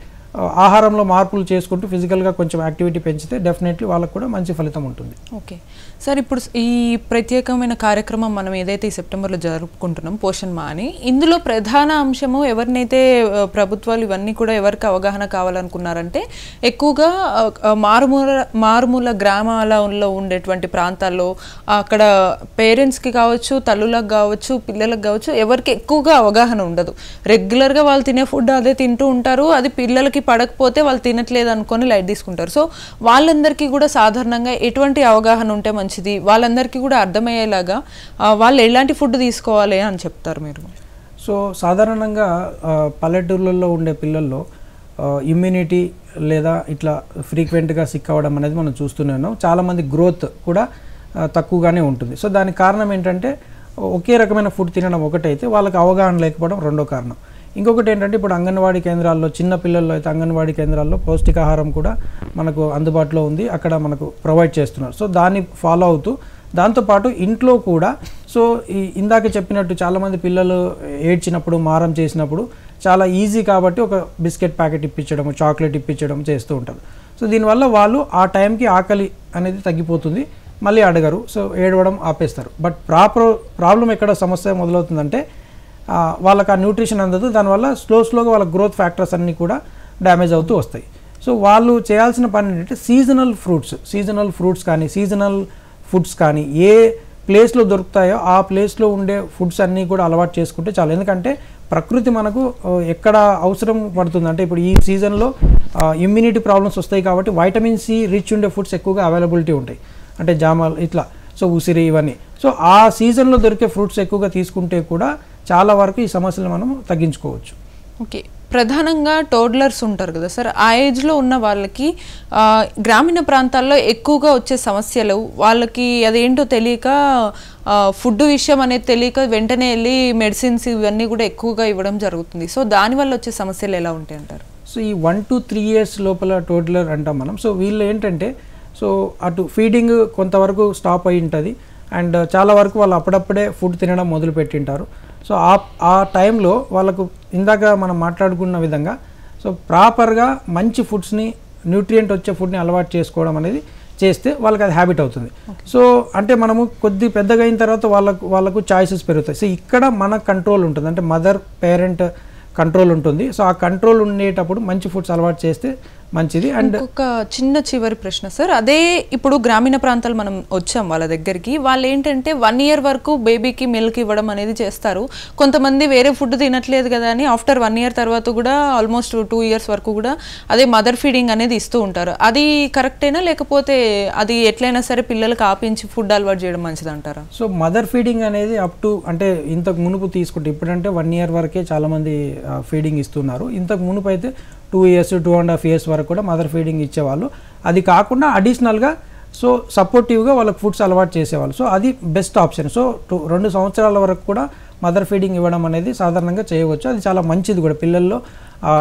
K: ఆహారంలో మార్పులు చేసుకుంటూ ఫిజికల్గా కొంచెం యాక్టివిటీ పెంచితే డెఫినెట్లీ వాళ్ళకు కూడా మంచి ఫలితం ఉంటుంది.
J: ఓకే సార్, ఇప్పుడు ఈ ప్రత్యేకమైన కార్యక్రమం మనం ఏదైతే ఈ సెప్టెంబర్లో జరుపుకుంటున్నాం పోషణ్ మా అని, ఇందులో ప్రధాన అంశము ఎవరినైతే ప్రభుత్వాలు ఇవన్నీ కూడా ఎవరికి అవగాహన కావాలనుకున్నారంటే ఎక్కువగా మారుమూల గ్రామాలలో ఉండేటువంటి ప్రాంతాల్లో అక్కడ పేరెంట్స్కి కావచ్చు, తల్లులకు కావచ్చు, పిల్లలకు కావచ్చు, ఎవరికి ఎక్కువగా అవగాహన ఉండదు. రెగ్యులర్గా వాళ్ళు తినే ఫుడ్ అదే తింటూ ఉంటారు, అది పిల్లలకి పడకపోతే వాళ్ళు తినట్లేదు అనుకొని లైట్ తీసుకుంటారు. సో వాళ్ళందరికీ కూడా సాధారణంగా ఎటువంటి అవగాహన ఉంటే మంచిది, వాళ్ళందరికీ కూడా అర్థమయ్యేలాగా వాళ్ళు ఎలాంటి ఫుడ్ తీసుకోవాలి అని చెప్తారు మీరు?
K: సో సాధారణంగా పల్లెటూర్లలో ఉండే పిల్లల్లో ఇమ్యూనిటీ లేదా ఇట్లా ఫ్రీక్వెంట్గా సిక్ అవ్వడం అనేది మనం చూస్తూనే ఉన్నాం. చాలామంది గ్రోత్ కూడా తక్కువగానే ఉంటుంది. సో దానికి కారణం ఏంటంటే ఒకే రకమైన ఫుడ్ తినడం ఒకటైతే వాళ్ళకి అవగాహన లేకపోవడం రెండో కారణం. ఇంకొకటి ఏంటంటే ఇప్పుడు అంగన్వాడీ కేంద్రాల్లో చిన్న పిల్లల్లో అయితే అంగన్వాడీ కేంద్రాల్లో పౌష్టికాహారం కూడా మనకు అందుబాటులో ఉంది, అక్కడ మనకు ప్రొవైడ్ చేస్తున్నారు. సో దాన్ని ఫాలో అవుతూ దాంతోపాటు ఇంట్లో కూడా సో ఇందాక చెప్పినట్టు చాలామంది పిల్లలు ఏడ్చినప్పుడు, మారం చేసినప్పుడు చాలా ఈజీ కాబట్టి ఒక బిస్కెట్ ప్యాకెట్ ఇప్పించడం, చాక్లెట్ ఇప్పించడం చేస్తూ ఉంటారు. సో దీనివల్ల వాళ్ళు ఆ టైంకి ఆకలి అనేది తగ్గిపోతుంది, మళ్ళీ అడగరు, సో ఏడవడం ఆపేస్తారు. బట్ ప్రాబ్లం ఎక్కడ సమస్య మొదలవుతుందంటే వాళ్ళకి ఆ న్యూట్రిషన్ అందదు, దానివల్ల స్లోగా వాళ్ళ గ్రోత్ ఫ్యాక్టర్స్ అన్నీ కూడా డ్యామేజ్ అవుతూ వస్తాయి. సో వాళ్ళు చేయాల్సిన పని ఏంటంటే సీజనల్ ఫ్రూట్స్ కానీ సీజనల్ ఫుడ్స్ కానీ ఏ ప్లేస్లో దొరుకుతాయో ఆ ప్లేస్లో ఉండే ఫుడ్స్ అన్నీ కూడా అలవాటు చేసుకుంటే చాలు. ఎందుకంటే ప్రకృతి మనకు ఎక్కడ అవసరం పడుతుంది అంటే ఇప్పుడు ఈ సీజన్లో ఇమ్యూనిటీ ప్రాబ్లమ్స్ వస్తాయి కాబట్టి వైటమిన్ సి రిచ్ ఉండే ఫుడ్స్ ఎక్కువగా అవైలబిలిటీ ఉంటాయి, అంటే జామాలు ఇట్లా, సో ఉసిరి ఇవన్నీ. సో ఆ సీజన్లో దొరికే ఫ్రూట్స్ ఎక్కువగా తీసుకుంటే కూడా చాలా వరకు ఈ సమస్యలు మనం తగ్గించుకోవచ్చు.
J: ఓకే, ప్రధానంగా టోడ్లర్స్ ఉంటారు కదా సార్, ఆ ఏజ్లో ఉన్న వాళ్ళకి గ్రామీణ ప్రాంతాల్లో ఎక్కువగా వచ్చే సమస్యలు, వాళ్ళకి అదేంటో తెలియక ఫుడ్ విషయం అనేది తెలియక వెంటనే వెళ్ళి మెడిసిన్స్ ఇవన్నీ కూడా ఎక్కువగా ఇవ్వడం జరుగుతుంది. సో దానివల్ల వచ్చే సమస్యలు ఎలా ఉంటాయి అంటారు?
K: సో ఈ 1 to 3 years లోపల టోడ్లర్ అంటాం మనం. సో వీళ్ళు ఏంటంటే సో అటు ఫీడింగ్ కొంతవరకు స్టాప్ అయి ఉంటుంది అండ్ చాలా వరకు వాళ్ళు అప్పుడప్పుడే ఫుడ్ తినడం మొదలుపెట్టింటారు. సో ఆ టైంలో వాళ్ళకు ఇందాక మనం మాట్లాడుకున్న విధంగా సో ప్రాపర్గా మంచి ఫుడ్స్ని, న్యూట్రియంట్ వచ్చే ఫుడ్ని అలవాటు చేసుకోవడం అనేది చేస్తే వాళ్ళకి అది హ్యాబిట్ అవుతుంది. సో అంటే మనము కొద్ది పెద్దగా అయిన తర్వాత వాళ్ళకు చాయిసెస్ పెరుగుతాయి. సో ఇక్కడ మన కంట్రోల్ ఉంటుంది, అంటే మదర్ పేరెంట్ కంట్రోల్ ఉంటుంది. సో ఆ కంట్రోల్ ఉండేటప్పుడు మంచి ఫుడ్స్ అలవాటు చేస్తే మంచిది. అండ్
J: ఒక చిన్న చివరి ప్రశ్న సార్, అదే ఇప్పుడు గ్రామీణ ప్రాంతాలు మనం వచ్చాం వాళ్ళ దగ్గరికి, వాళ్ళు ఏంటంటే 1 year వరకు బేబీకి మిల్క్ ఇవ్వడం అనేది చేస్తారు. కొంతమంది వేరే ఫుడ్ తినట్లేదు కదా అని ఆఫ్టర్ 1 year తర్వాత కూడా ఆల్మోస్ట్ 2 years వరకు కూడా అదే మదర్ ఫీడింగ్ అనేది ఇస్తూ ఉంటారు. అది కరెక్టేనా, లేకపోతే అది ఎట్లయినా సరే పిల్లలకు ఆపించి ఫుడ్ అలవాటు చేయడం మంచిది అంటారా?
K: సో మదర్ ఫీడింగ్ అనేది అప్ టు అంటే ఇంతకు మునుపు తీసుకుంటే ఇప్పుడంటే 1 year వరకే చాలామంది ఫీడింగ్ ఇస్తున్నారు. ఇంతకు మునుపు అయితే 2 years 2.5 years వరకు కూడా మదర్ ఫీడింగ్ ఇచ్చేవాళ్ళు. అది కాకుండా అడిషనల్గా సో సపోర్టివ్గా వాళ్ళకి ఫుడ్స్ అలవాటు చేసేవాళ్ళు. సో అది బెస్ట్ ఆప్షన్. సో 2 సంవత్సరాల వరకు కూడా మదర్ ఫీడింగ్ ఇవ్వడం అనేది సాధారణంగా చేయవచ్చు. అది చాలా మంచిది కూడా పిల్లల్లో,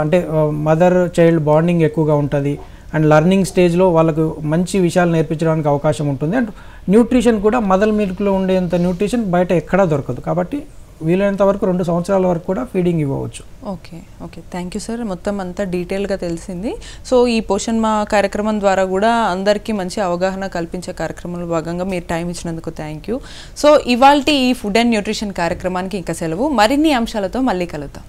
K: అంటే మదర్ చైల్డ్ బాండింగ్ ఎక్కువగా ఉంటుంది అండ్ లర్నింగ్ స్టేజ్లో వాళ్ళకు మంచి విషయాలు నేర్పించడానికి అవకాశం ఉంటుంది. అండ్ న్యూట్రిషన్ కూడా మదర్ మిల్క్లో ఉండేంత న్యూట్రిషన్ బయట ఎక్కడా దొరకదు. కాబట్టి వీలైనంత వరకు 2 సంవత్సరాల వరకు కూడా ఫీడింగ్ ఇవ్వవచ్చు.
J: Okay okay, thank you sir. మొత్తం అంతా డీటెయిల్గా తెలిసింది. సో ఈ పోషణ్ మా కార్యక్రమం ద్వారా కూడా అందరికీ మంచి అవగాహన కల్పించే కార్యక్రమంలో భాగంగా మీరు టైం ఇచ్చినందుకు థ్యాంక్ యూ. సో ఇవాల్టి ఈ ఫుడ్ అండ్ న్యూట్రిషన్ కార్యక్రమానికి ఇంకా సెలవు. మరిన్ని అంశాలతో మళ్ళీ కలుద్దాం.